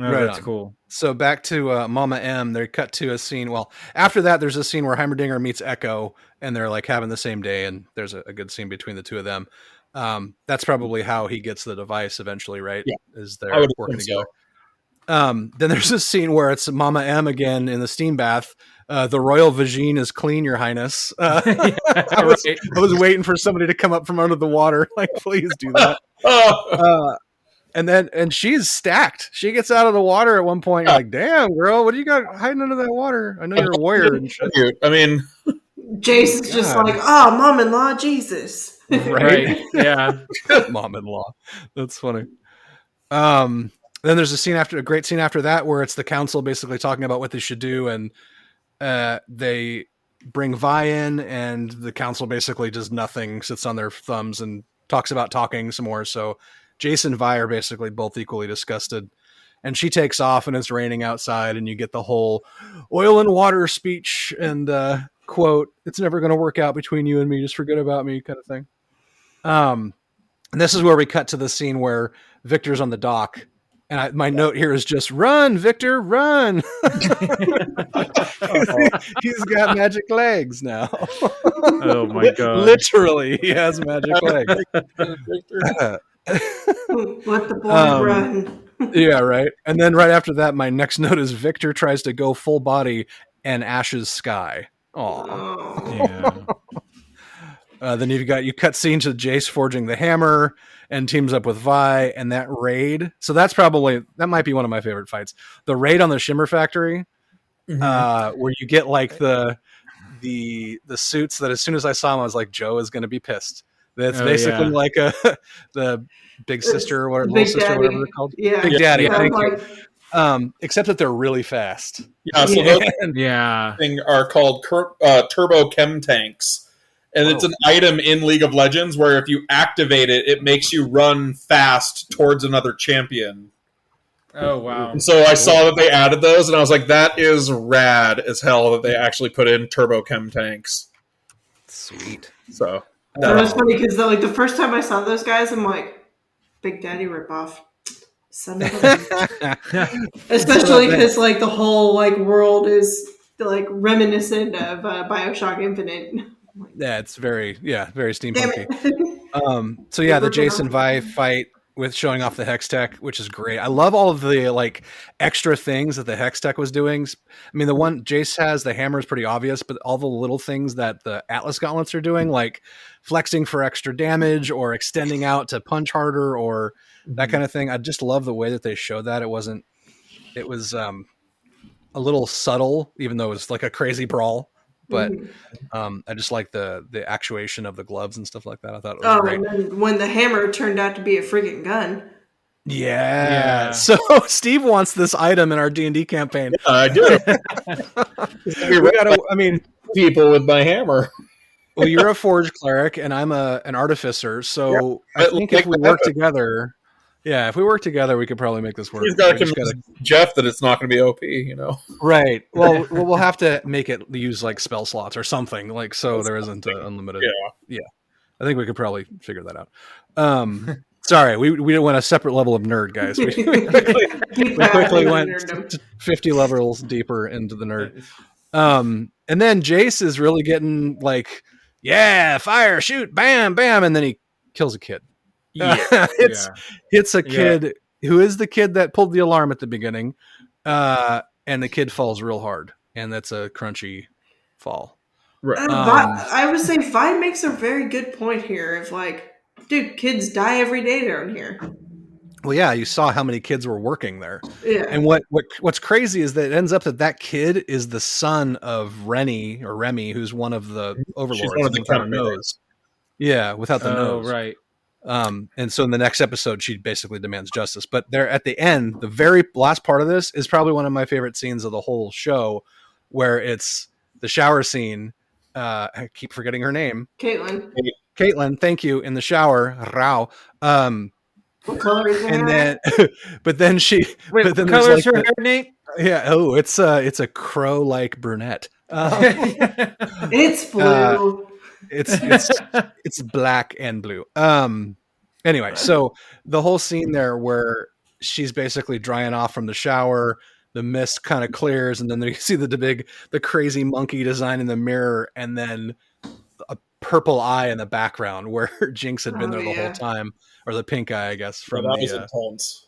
Speaker 1: Oh,
Speaker 3: right,
Speaker 1: that's cool.
Speaker 3: So back to Mama M. They cut to a scene. Well, after that, there's a scene where Heimerdinger meets Echo, and they're having the same day, and there's a good scene between the two of them. That's probably how he gets the device eventually, right?
Speaker 4: Yeah,
Speaker 3: is they're working together. Then there's a scene where it's Mama M again in the steam bath. The royal vagine is clean, Your Highness. I was waiting for somebody to come up from under the water. Please do that. And she's stacked. She gets out of the water at one point. You're like, "Damn, girl, what do you got hiding under that water? I know you're a warrior." And shit.
Speaker 4: I mean,
Speaker 2: Jace is just like, "Oh, mom-in-law, Jesus."
Speaker 1: Right? Yeah.
Speaker 3: Mom-in-law. That's funny. Then there's a great scene after that where it's the council basically talking about what they should do, and they bring Vi in, and the council basically does nothing, sits on their thumbs, and talks about talking some more. So Jace and Vi are basically both equally disgusted, and she takes off, and it's raining outside, and you get the whole oil and water speech and quote, "It's never going to work out between you and me. Just forget about me," kind of thing. And this is where we cut to the scene where Victor's on the dock. And my note here is just, "Run, Victor, run." He's got magic legs now.
Speaker 1: Oh my god.
Speaker 3: Literally, he has magic legs.
Speaker 2: Let the boy run.
Speaker 3: Yeah, right. And then right after that, my next note is Victor tries to go full body and Ash's sky. Aww.
Speaker 1: Yeah.
Speaker 3: Then you cut scenes of Jace forging the hammer and teams up with Vi, and that raid. So that might be one of my favorite fights. The raid on the Shimmer Factory, where you get the suits that as soon as I saw them, I was like, Joe is going to be pissed. That's basically the big sister or little sister, whatever they're called.
Speaker 2: Yeah.
Speaker 3: Big Daddy.
Speaker 2: Yeah,
Speaker 3: Thank you. Except that they're really fast.
Speaker 4: Yeah, so those things are called turbo chem tanks. And it's an item in League of Legends where if you activate it, it makes you run fast towards another champion.
Speaker 1: Oh, wow.
Speaker 4: And so I saw that they added those, and I was like, that is rad as hell that they actually put in turbo chem tanks.
Speaker 3: Sweet.
Speaker 4: So
Speaker 2: that was funny because the first time I saw those guys, I'm like, Big Daddy ripoff. Son of a Especially because the whole world is like reminiscent of Bioshock Infinite.
Speaker 3: Yeah, it's very
Speaker 2: Damn
Speaker 3: steampunky.
Speaker 2: it.
Speaker 3: So yeah, the Jason Vi fight with showing off the Hex tech, which is great. I love all of the like extra things that the Hex tech was doing. I mean, the one Jace has, the hammer is pretty obvious, but all the little things that the Atlas gauntlets are doing, like flexing for extra damage or extending out to punch harder or that kind of thing. I just love the way that they showed that. It was a little subtle, even though it was like a crazy brawl. But I just like the actuation of the gloves and stuff like that. I thought it was great.
Speaker 2: And then when the hammer turned out to be a freaking gun.
Speaker 3: Yeah. So Steve wants this item in our D&D campaign.
Speaker 4: Yeah, I do.
Speaker 3: We gotta, I mean,
Speaker 4: people with my hammer.
Speaker 3: well, you're a forge cleric and I'm an artificer. So
Speaker 4: Yeah,
Speaker 3: I think if we work together, we could probably make this work.
Speaker 4: He's got to convince Jeff that it's not going to be OP, you know?
Speaker 3: Right. Well, we'll have to make it use like spell slots or something, like so there isn't unlimited. Yeah. I think we could probably figure that out. Sorry, we went a separate level of nerd, guys. We quickly went 50 levels deeper into the nerd. And then Jace is really getting like, yeah, fire, shoot, bam, bam, and then he kills a kid. It's a kid who is the kid that pulled the alarm at the beginning, and the kid falls real hard, and that's a crunchy fall.
Speaker 4: Right.
Speaker 2: I would say Vi makes a very good point here. Of like, dude, kids die every day down here.
Speaker 3: Well, yeah, you saw how many kids were working there.
Speaker 2: Yeah.
Speaker 3: And what's crazy is that it ends up that kid is the son of Remy, who's one of the overlords.
Speaker 4: She's one of the
Speaker 3: without a nose. Yeah, without the nose.
Speaker 1: Right.
Speaker 3: And so in the next episode, she basically demands justice. But there at the end, the very last part of this is probably one of my favorite scenes of the whole show, where it's the shower scene. I keep forgetting her name. Caitlin, thank you. In the shower, Rao.
Speaker 2: What color is that?
Speaker 3: And then, but then she.
Speaker 1: Wait,
Speaker 3: but then
Speaker 1: what color is
Speaker 3: like
Speaker 1: her hair, Nate?
Speaker 3: Yeah. Oh, it's a crow-like brunette.
Speaker 2: It's blue.
Speaker 3: It's black and blue. Anyway, so the whole scene there where she's basically drying off from the shower, the mist kind of clears, and then you see the crazy monkey design in the mirror, and then a purple eye in the background where Jinx had been there the whole time, or the pink eye, I guess. From
Speaker 4: that was intense.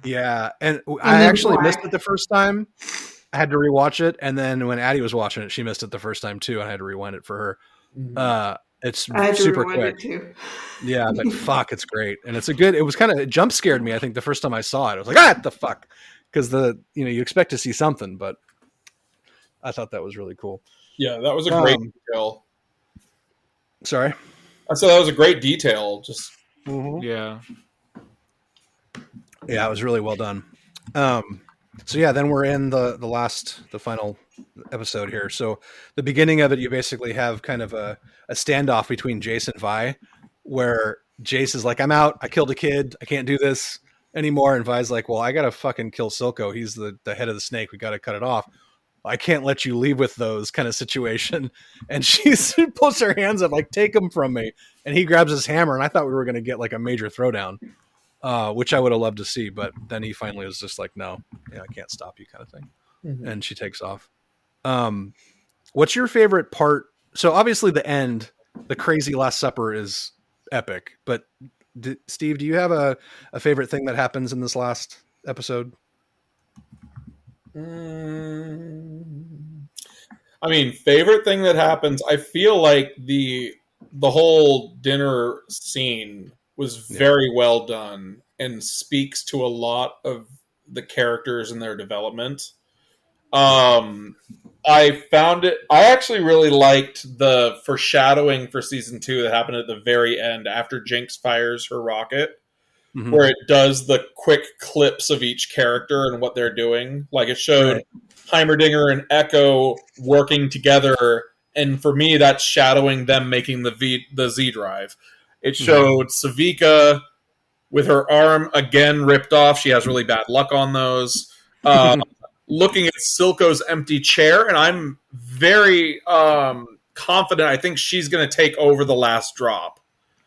Speaker 3: Yeah, and I actually missed it the first time. I had to rewatch it, and then when Addie was watching it, she missed it the first time too, and I had to rewind it for her. It's super quick. Yeah, but fuck, it's great, and it jump scared me. I think the first time I saw it, I was like, what the fuck, because you expect to see something, but I thought that was really cool.
Speaker 4: Yeah, that was a great detail.
Speaker 3: Sorry,
Speaker 4: I said that was a great detail. Just
Speaker 1: yeah,
Speaker 3: it was really well done. So yeah, then we're in the final episode here. So the beginning of it, you basically have kind of a standoff between Jace and Vi, where Jace is like, I'm out, I killed a kid, I can't do this anymore. And Vi's like, well, I gotta fucking kill Silco. He's the head of the snake. We gotta cut it off. I can't let you leave with those kind of situation. And she pulls her hands up, like, take them from me. And he grabs his hammer, and I thought we were going to get like a major throwdown, which I would have loved to see. But then he finally was just like, no, I can't stop you kind of thing. And she takes off. What's your favorite part? So obviously the end, the crazy Last Supper is epic. But Steve, do you have a favorite thing that happens in this last episode?
Speaker 4: I mean, favorite thing that happens, I feel like the whole dinner scene was very well done and speaks to a lot of the characters and their development. I actually really liked the foreshadowing for season 2 that happened at the very end after Jinx fires her rocket. Where it does the quick clips of each character and what they're doing. Like it showed Heimerdinger and Echo working together, and for me, that's shadowing them making the Z drive. It showed Savika with her arm again ripped off. She has really bad luck on those. Looking at Silco's empty chair, and I'm very confident. I think she's going to take over the last drop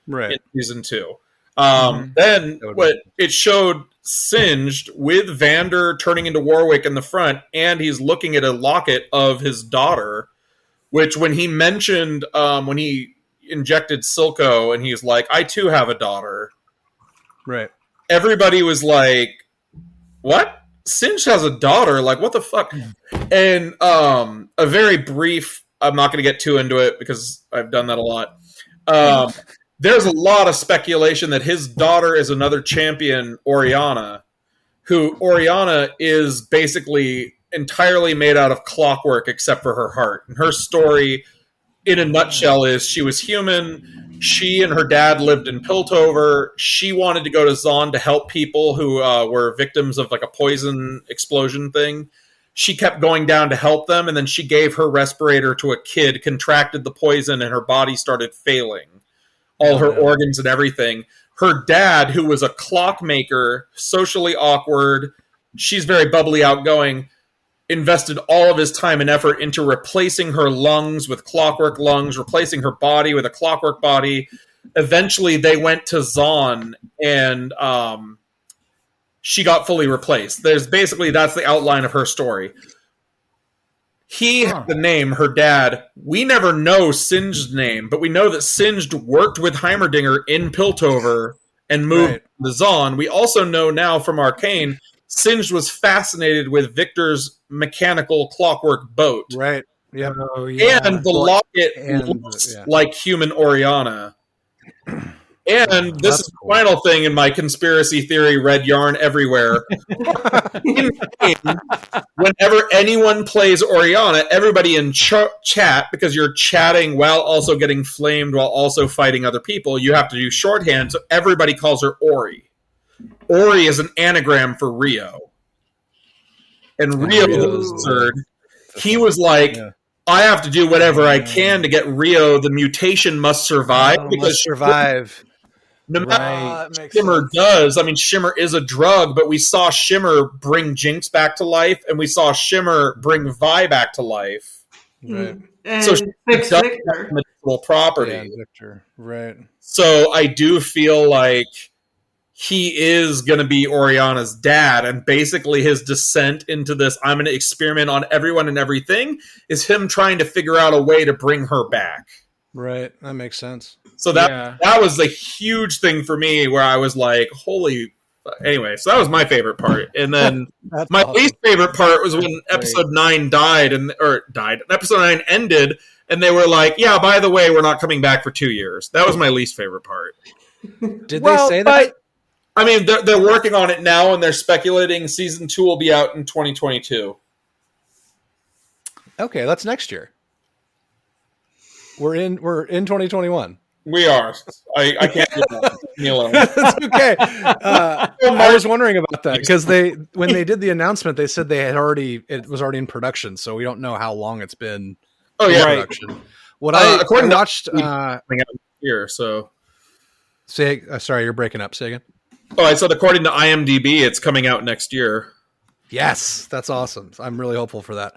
Speaker 4: in season 2. Then what it showed singed with Vander turning into Warwick in the front, and he's looking at a locket of his daughter, which when he mentioned, when he injected Silco and he's like, I too have a daughter.
Speaker 3: Right.
Speaker 4: Everybody was like, what? Singed has a daughter? Like, what the fuck? And a very brief, I'm not going to get too into it because I've done that a lot. There's a lot of speculation that his daughter is another champion, Oriana, who Oriana is basically entirely made out of clockwork except for her heart. And her story, in a nutshell, is she was human. She and her dad lived in Piltover. She wanted to go to Zon to help people who were victims of like a poison explosion thing. She kept going down to help them, and then she gave her respirator to a kid, contracted the poison, and her body started failing. All her organs and everything. Her dad, who was a clockmaker, socially awkward, she's very bubbly, outgoing, invested all of his time and effort into replacing her lungs with clockwork lungs, replacing her body with a clockwork body. Eventually, they went to Zon, and she got fully replaced. That's the outline of her story. He had the name, her dad. We never know Singed's name, but we know that Singed worked with Heimerdinger in Piltover and moved to Zon. We also know now from Arcane, Singed was fascinated with Victor's mechanical clockwork boat.
Speaker 3: Right. Yeah.
Speaker 1: Oh, yeah.
Speaker 4: And the locket looks like human Oriana. And this is the final thing in my conspiracy theory red yarn everywhere. Whenever anyone plays Oriana, everybody in chat, because you're chatting while also getting flamed while also fighting other people, you have to do shorthand, so everybody calls her Ori. Ori is an anagram for Rio. And Rio is absurd. He was like, I have to do whatever I can to get Rio. The mutation must survive. No matter what Shimmer does, I mean, Shimmer is a drug, but we saw Shimmer bring Jinx back to life, and we saw Shimmer bring Vi back to life.
Speaker 3: Right.
Speaker 2: And
Speaker 4: so Shimmer
Speaker 2: fix
Speaker 4: does
Speaker 2: Victor.
Speaker 4: have medicinal property.
Speaker 3: Yeah, Victor. Right.
Speaker 4: So I do feel like he is going to be Oriana's dad, and basically his descent into this, I'm going to experiment on everyone and everything, is him trying to figure out a way to bring her back.
Speaker 3: Right. That makes sense.
Speaker 4: So that was a huge thing for me where I was like, holy... Anyway, so that was my favorite part. And then my least favorite part was when episode 9 episode 9 ended, and they were like, yeah, by the way, we're not coming back for 2 years. That was my least favorite part.
Speaker 3: Did they say that?
Speaker 4: I mean, they're working on it now, and they're speculating season 2 will be out in 2022.
Speaker 3: Okay, that's next year. We're in 2021.
Speaker 4: We are. I can't do that.
Speaker 3: That's okay. I was wondering about that because when they did the announcement, they said it was already in production, so we don't know how long it's been in production. What I watched
Speaker 4: here, so
Speaker 3: sorry, you're breaking up. Say again.
Speaker 4: Oh, I said according to IMDb, it's coming out next year.
Speaker 3: Yes, that's awesome. I'm really hopeful for that.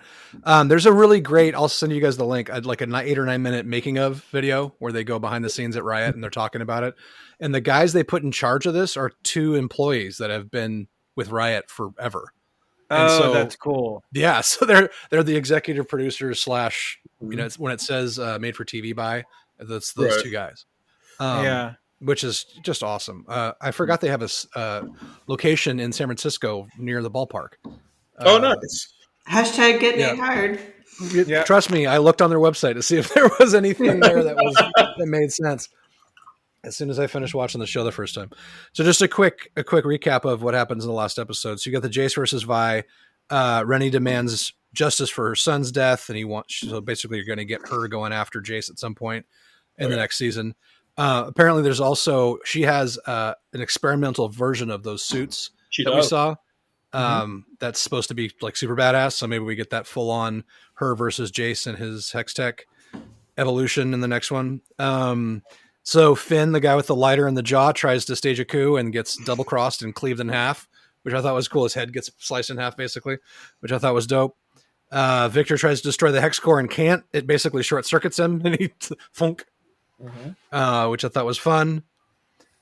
Speaker 3: There's a really great, I'll send you guys the link, like an 8 or 9 minute making of video where they go behind the scenes at Riot and they're talking about it. And the guys they put in charge of this are 2 employees that have been with Riot forever. And
Speaker 1: so that's cool.
Speaker 3: Yeah, so they're the executive producers / you know, it's, when it says made for TV by, that's those 2 guys. Which is just awesome. I forgot they have a location in San Francisco near the ballpark.
Speaker 4: Nice.
Speaker 2: Hashtag get Nate hired.
Speaker 3: Trust me, I looked on their website to see if there was anything there that made sense. As soon as I finished watching the show the first time. So just a quick recap of what happens in the last episode. So you got the Jace versus Vi. Rennie demands justice for her son's death, and so basically you're going to get her going after Jace at some point in the next season. Apparently she has an experimental version of those suits we saw. That's supposed to be like super badass. So maybe we get that full on her versus Jace and his Hex Tech evolution in the next one. So Finn, the guy with the lighter in the jaw, tries to stage a coup and gets double crossed and cleaved in half, which I thought was cool. His head gets sliced in half basically, which I thought was dope. Victor tries to destroy the hex core and can't. It basically short circuits him and he funk. Which I thought was fun.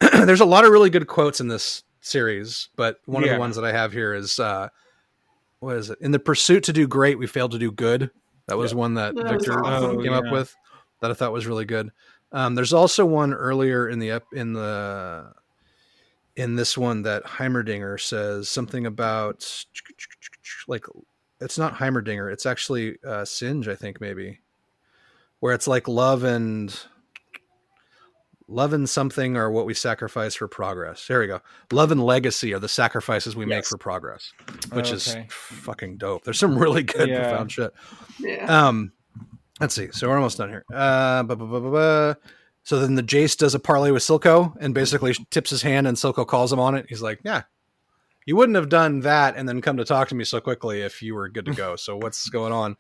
Speaker 3: There's a lot of really good quotes in this series, but one of the ones that I have here is what is it? In the pursuit to do great, we failed to do good. That was one that
Speaker 2: That was
Speaker 3: Victor
Speaker 2: awesome.
Speaker 3: came up with that I thought was really good. There's also one earlier in this one that Heimerdinger says something about, like, it's not Heimerdinger, it's actually Singe, I think, maybe, where it's like love and something are what we sacrifice for progress. There we go. Love and legacy are the sacrifices we make for progress, which is fucking dope. There's some really good profound shit.
Speaker 2: Yeah.
Speaker 3: Let's see. So we're almost done here. So then the Jace does a parlay with Silco and basically tips his hand, and Silco calls him on it. He's like, yeah, you wouldn't have done that and then come to talk to me so quickly if you were good to go. So what's going on?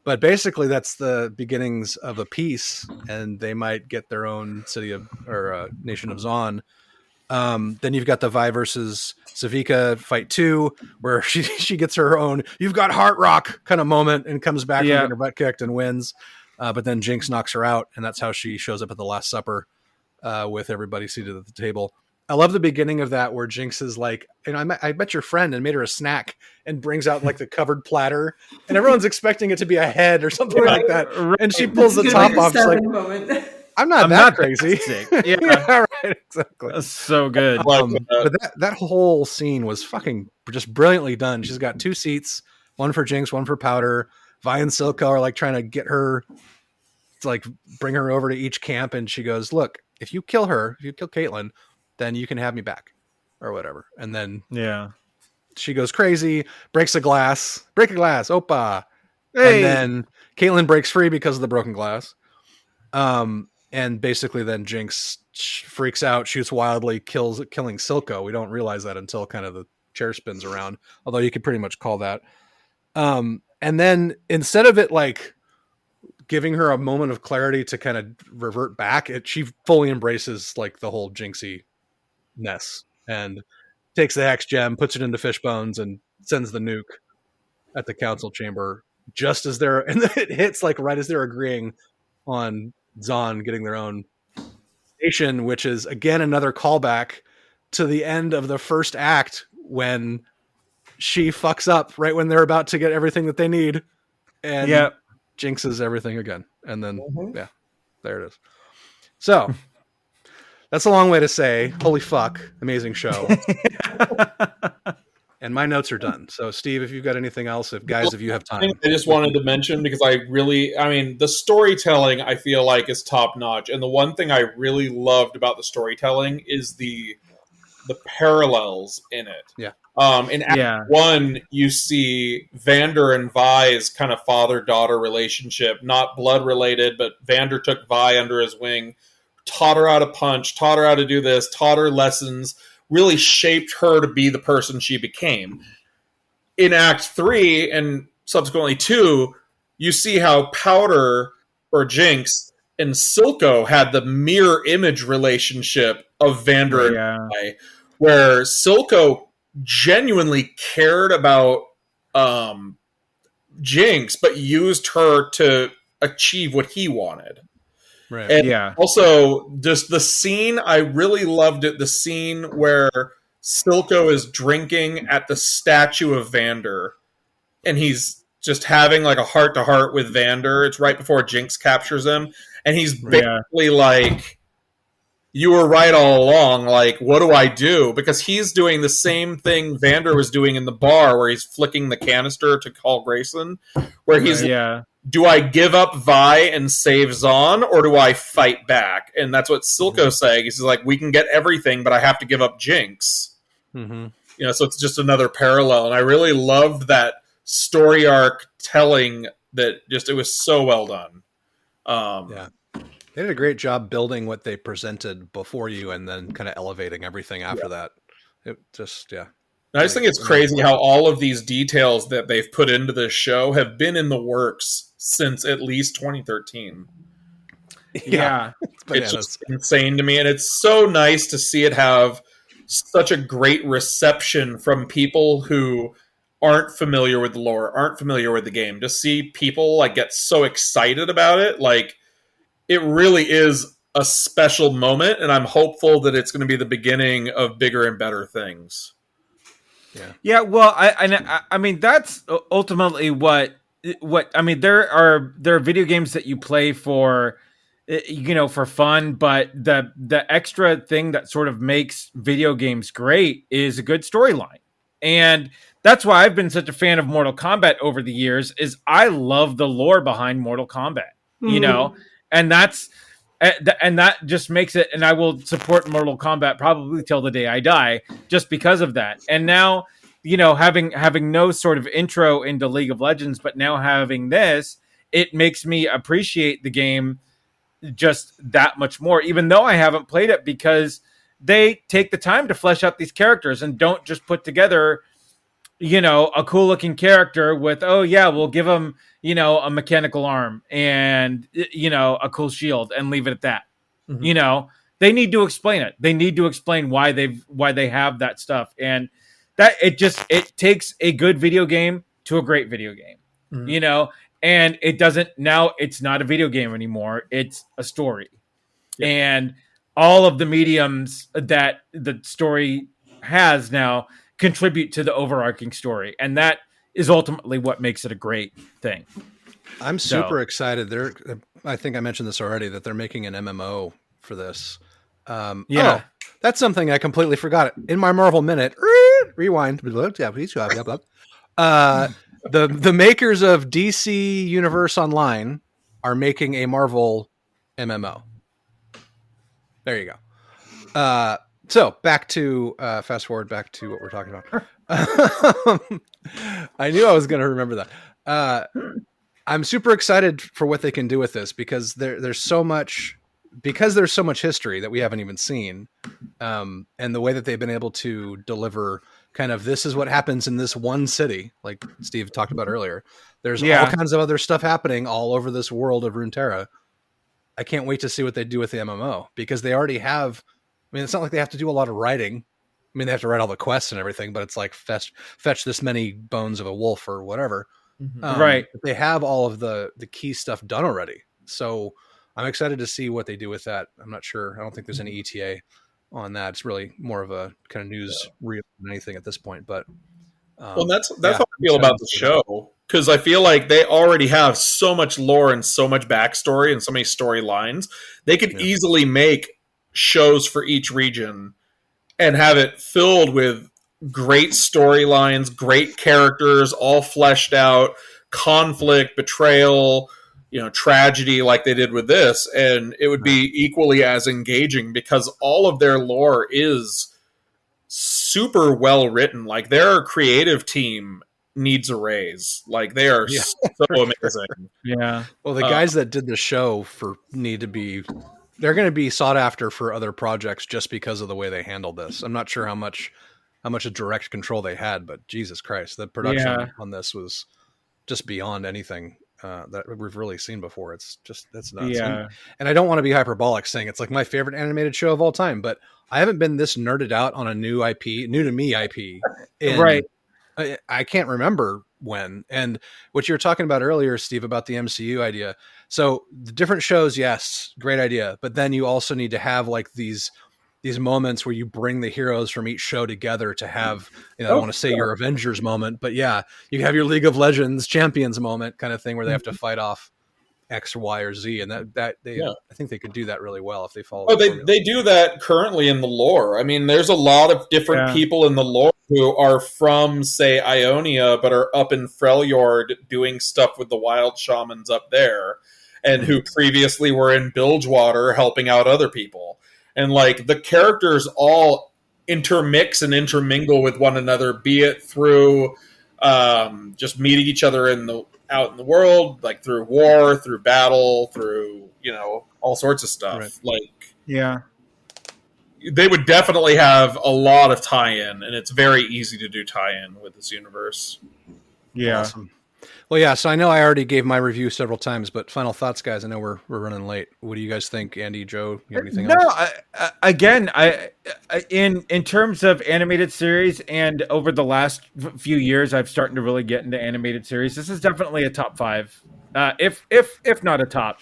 Speaker 3: But basically that's the beginnings of a peace, and they might get their own nation of Zon. Then you've got the Vi versus Savika fight 2, where she gets her own "you've got heart rock" kind of moment and comes back from getting her butt kicked and wins. But then Jinx knocks her out, and that's how she shows up at the Last Supper with everybody seated at the table. I love the beginning of that, where Jinx is like, I met your friend and made her a snack, and brings out like the covered platter, and everyone's expecting it to be a head or something like that. And she pulls the top off. She's like, I'm not crazy. Yeah, right, exactly.
Speaker 1: That's so good.
Speaker 3: But that whole scene was fucking just brilliantly done. She's got 2 seats, one for Jinx, one for Powder. Vi and Silco are like trying to get her to like bring her over to each camp, and she goes, look, if you kill Caitlyn, then you can have me back or whatever. And then she goes crazy, break a glass, opa. Hey. And then Caitlyn breaks free because of the broken glass. And basically then Jinx freaks out, shoots wildly, killing Silco. We don't realize that until kind of the chair spins around, although you could pretty much call that. And then instead of it like giving her a moment of clarity to kind of revert back, she fully embraces like the whole Jinxie ness and takes the Hex gem, puts it into Fishbones, and sends the nuke at the council chamber just as and it hits like right as they're agreeing on Zon getting their own station, which is again another callback to the end of the first act when she fucks up right when they're about to get everything that they need and jinxes everything again. And then, there it is. So that's a long way to say, holy fuck, amazing show. And my notes are done. So Steve, if you've got anything else, if you have time.
Speaker 4: I just wanted to mention, because the storytelling I feel like is top notch. And the one thing I really loved about the storytelling is the parallels in it.
Speaker 3: Yeah.
Speaker 4: In Act 1, you see Vander and Vi's kind of father-daughter relationship, not blood-related, but Vander took Vi under his wing, taught her how to punch, taught her how to do this, taught her lessons, really shaped her to be the person she became. In Act 3, and subsequently 2, you see how Powder, or Jinx, and Silco had the mirror image relationship of Vander and Vi, where Silco genuinely cared about Jinx, but used her to achieve what he wanted.
Speaker 3: Right.
Speaker 4: And also, just the scene, I really loved it. The scene where Silco is drinking at the statue of Vander, and he's just having like a heart-to-heart with Vander. It's right before Jinx captures him, and he's basically like, you were right all along. Like, what do I do? Because he's doing the same thing Vander was doing in the bar, where he's flicking the canister to call Grayson, where he's like, do I give up Vi and save Zon, or do I fight back? And that's what Silco's saying. He's like, we can get everything, but I have to give up Jinx.
Speaker 3: Mm-hmm.
Speaker 4: You know, so it's just another parallel. And I really loved that story arc telling that it was so well done.
Speaker 3: They did a great job building what they presented before you and then kind of elevating everything after that. It just,
Speaker 4: I just think it's crazy how all of these details that they've put into this show have been in the works since at least 2013. It's just insane to me. And it's so nice to see it have such a great reception from people who aren't familiar with the lore, aren't familiar with the game. To see people like get so excited about it, like, it really is a special moment, and I'm hopeful that it's going to be the beginning of bigger and better things.
Speaker 1: Yeah. Well, I mean, that's ultimately what I mean. There are video games that you play for, for fun, but the extra thing that sort of makes video games great is a good storyline. And that's why I've been such a fan of Mortal Kombat over the years, is I love the lore behind Mortal Kombat, and and that just makes it, and I will support Mortal Kombat probably till the day I die, just because of that. And now, having no sort of intro into League of Legends, but now having this, it makes me appreciate the game just that much more, even though I haven't played it, because they take the time to flesh out these characters and don't just put together, a cool looking character with, oh yeah, we'll give him, a mechanical arm and, a cool shield and leave it at that.
Speaker 4: Mm-hmm.
Speaker 1: They need to explain it. They need to explain why they have that stuff. And that it takes a good video game to a great video game, and it's not a video game anymore. It's a story. Yeah. And all of the mediums that the story has now contribute to the overarching story. And that is ultimately what makes it a great thing.
Speaker 3: I'm super excited. I think I mentioned this already, that they're making an MMO for this. Oh, that's something I completely forgot. In my Marvel Minute, rewind. The makers of DC Universe Online are making a Marvel MMO. There you go. So fast forward back to what we're talking about. I knew I was going to remember that. I'm super excited for what they can do with this, because there's so much history that we haven't even seen. And the way that they've been able to deliver kind of, this is what happens in this one city, like Steve talked about earlier. There's all kinds of other stuff happening all over this world of Runeterra. I can't wait to see what they do with the MMO, because they already have, I mean, it's not like they have to do a lot of writing. I mean, they have to write all the quests and everything, but it's like fetch this many bones of a wolf or whatever.
Speaker 1: Mm-hmm. Right.
Speaker 3: They have all of the key stuff done already. So I'm excited to see what they do with that. I'm not sure. I don't think there's any ETA on that. It's really more of a kind of news reel than anything at this point. But
Speaker 4: well, that's how I feel about the show, because I feel like they already have so much lore and so much backstory and so many storylines. They could easily make shows for each region and have it filled with great storylines, great characters, all fleshed out, conflict, betrayal, tragedy, like they did with this, and it would be equally as engaging, because all of their lore is super well written. Like, their creative team needs a raise. Like, they are so amazing.
Speaker 1: Yeah.
Speaker 3: Well, the guys that did the show they're going to be sought after for other projects just because of the way they handled this. I'm not sure how much direct control they had, but Jesus Christ, the production on this was just beyond anything that we've really seen before. That's nuts.
Speaker 1: Yeah.
Speaker 3: And I don't want to be hyperbolic saying it's like my favorite animated show of all time, but I haven't been this nerded out on a new to me IP.
Speaker 1: Right.
Speaker 3: I can't remember when. And what you were talking about earlier, Steve, about the MCU idea. So the different shows, yes, great idea. But then you also need to have like these moments where you bring the heroes from each show together to have, I don't want to say your Avengers moment, but yeah, you have your League of Legends champions moment kind of thing where they have to fight off X, Y, or Z, and I think they could do that really well if they follow.
Speaker 4: Oh, they do that currently in the lore. I mean, there's a lot of different people in the lore who are from, say, Ionia, but are up in Freljord doing stuff with the wild shamans up there, and who previously were in Bilgewater helping out other people. And like, the characters all intermix and intermingle with one another, be it through just meeting each other out in the world, like through war, through battle, through all sorts of stuff.
Speaker 3: Right.
Speaker 4: Like, they would definitely have a lot of tie-in, and it's very easy to do tie-in with this universe.
Speaker 1: Yeah.
Speaker 3: Awesome. Well, yeah, so I know I already gave my review several times, but final thoughts, guys. I know we're running late. What do you guys think, Andy, Joe? You have anything else?
Speaker 1: In terms of animated series, and over the last few years, I've started to really get into animated series. This is definitely a top 5, if not a top.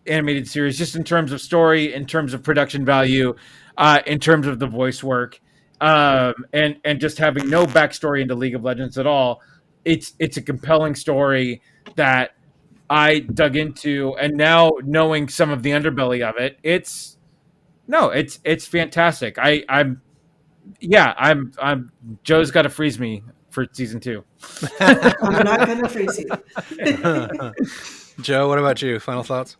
Speaker 1: animated series, just in terms of story, in terms of production value, in terms of the voice work, and just having no backstory into League of Legends at all. It's a compelling story that I dug into, and now knowing some of the underbelly of it, it's fantastic. I'm Joe's got to freeze me for season 2.
Speaker 2: I'm not gonna freeze you.
Speaker 3: Joe, what about you? Final thoughts?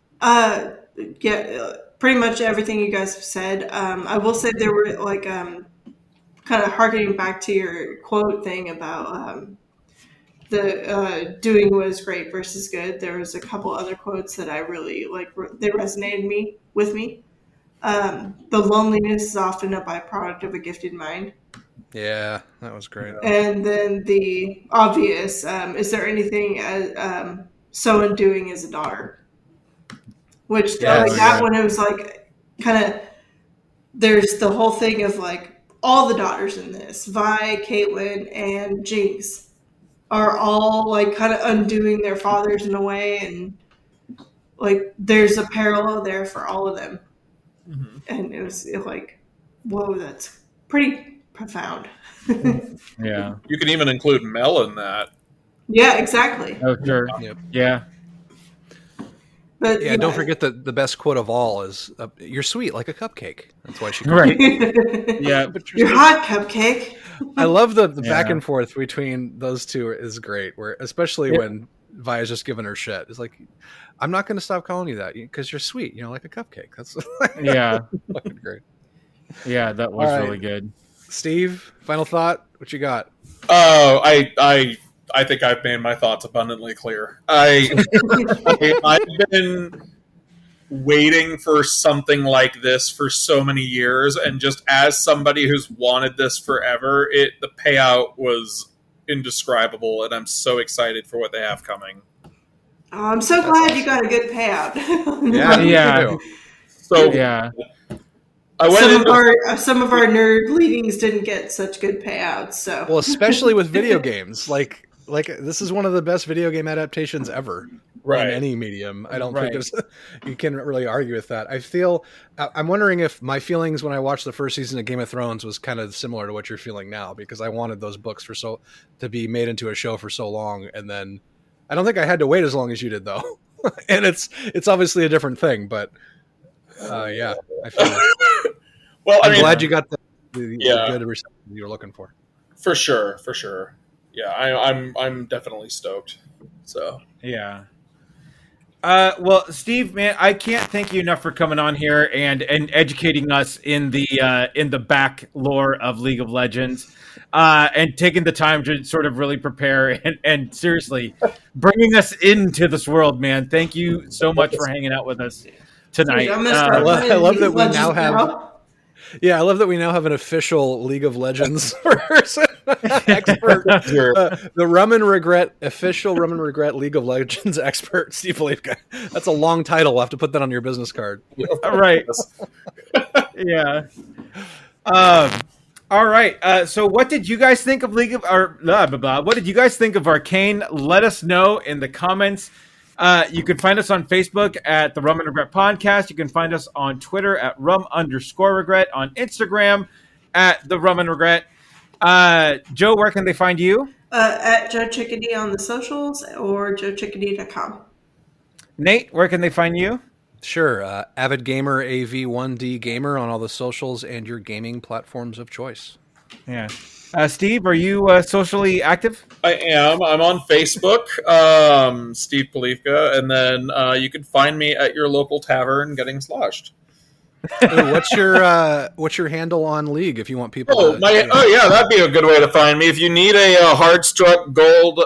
Speaker 2: Pretty much everything you guys have said. I will say there were like kind of harkening back to your quote thing about the doing was great versus good. There was a couple other quotes that I really like. They resonated with me. The loneliness is often a byproduct of a gifted mind.
Speaker 3: Yeah, that was great.
Speaker 2: And then the obvious, is there anything so undoing as a daughter? Which like that one, it was like kind of, there's the whole thing of like all the daughters in this, Vi, Caitlyn, and Jinx are all like kind of undoing their fathers in a way, and like there's a parallel there for all of them. Mm-hmm. And it was like, whoa, that's pretty profound.
Speaker 1: Yeah.
Speaker 4: You can even include Mel in that.
Speaker 2: Yeah, exactly.
Speaker 1: Oh, sure.
Speaker 3: Yep.
Speaker 1: Yeah.
Speaker 2: But
Speaker 3: yeah, don't forget that the best quote of all is, "You're sweet like a cupcake." That's why she.
Speaker 1: Right. Yeah,
Speaker 2: but you're hot, Cupcake.
Speaker 3: I love the back and forth between those two is great. Where especially when Vi's just giving her shit, it's like, I'm not going to stop calling you that because you're sweet. Like a cupcake. That's fucking great.
Speaker 1: Yeah, that was really good.
Speaker 3: Steve, final thought. What you got?
Speaker 4: Oh, I think I've made my thoughts abundantly clear. I've been waiting for something like this for so many years, and just as somebody who's wanted this forever, the payout was indescribable, and I'm so excited for what they have coming.
Speaker 2: Oh, I'm so glad you got a good payout.
Speaker 1: Yeah.
Speaker 4: So
Speaker 1: yeah.
Speaker 2: Some of our nerd leadings didn't get such good payouts. So
Speaker 3: well, especially with video games, like this is one of the best video game adaptations ever in any medium. I don't think you can really argue with that. I'm wondering if my feelings when I watched the first season of Game of Thrones was kind of similar to what you're feeling now, because I wanted those books to be made into a show for so long, and then I don't think I had to wait as long as you did though. And it's obviously a different thing, but I feel well, I'm glad you got the good reception you were looking for.
Speaker 4: For sure. Yeah, I'm definitely stoked. So
Speaker 1: yeah. Well, Steve, man, I can't thank you enough for coming on here and educating us in the back lore of League of Legends, and taking the time to sort of really prepare and seriously bringing us into this world, man. Thank you so much for hanging out with us tonight.
Speaker 3: I love that we now have. Yeah, I love that we now have an official League of Legends person, expert, the Rum and Regret official Rum and Regret League of Legends expert, Steve Polivka. That's a long title. We'll have to put that on your business card.
Speaker 1: Right. Yeah. All right. So, what did you guys think of what did you guys think of Arcane? Let us know in the comments. You can find us on Facebook at the Rum and Regret Podcast. You can find us on Twitter at rum_regret, on Instagram at the Rum and Regret. Joe, where can they find you?
Speaker 2: At Joe Chickadee on the socials or joechickadee.com.
Speaker 1: Nate, where can they find you?
Speaker 3: Sure. Avid Gamer, AV1D Gamer on all the socials and your gaming platforms of choice.
Speaker 1: Yeah. Steve, are you socially active?
Speaker 4: I am. I'm on Facebook, Steve Polivka, and then you can find me at your local tavern getting sloshed.
Speaker 3: Ooh, what's your handle on League if you want people?
Speaker 4: Yeah, that'd be a good way to find me. If you need a hard-struck gold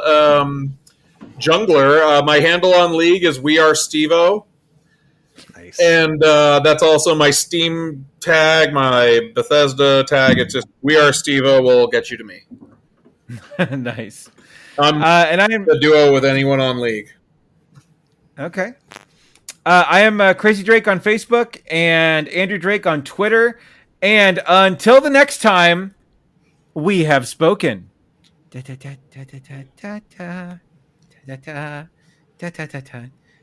Speaker 4: jungler, my handle on League is We Are Stevo. Nice. And that's also my Steam tag, my Bethesda tag. It's just We Are Stevo will get you to me.
Speaker 1: Nice.
Speaker 4: And I'm a duo with anyone on League.
Speaker 1: Okay. I am Crazy Drake on Facebook and Andrew Drake on Twitter. And until the next time, we have spoken.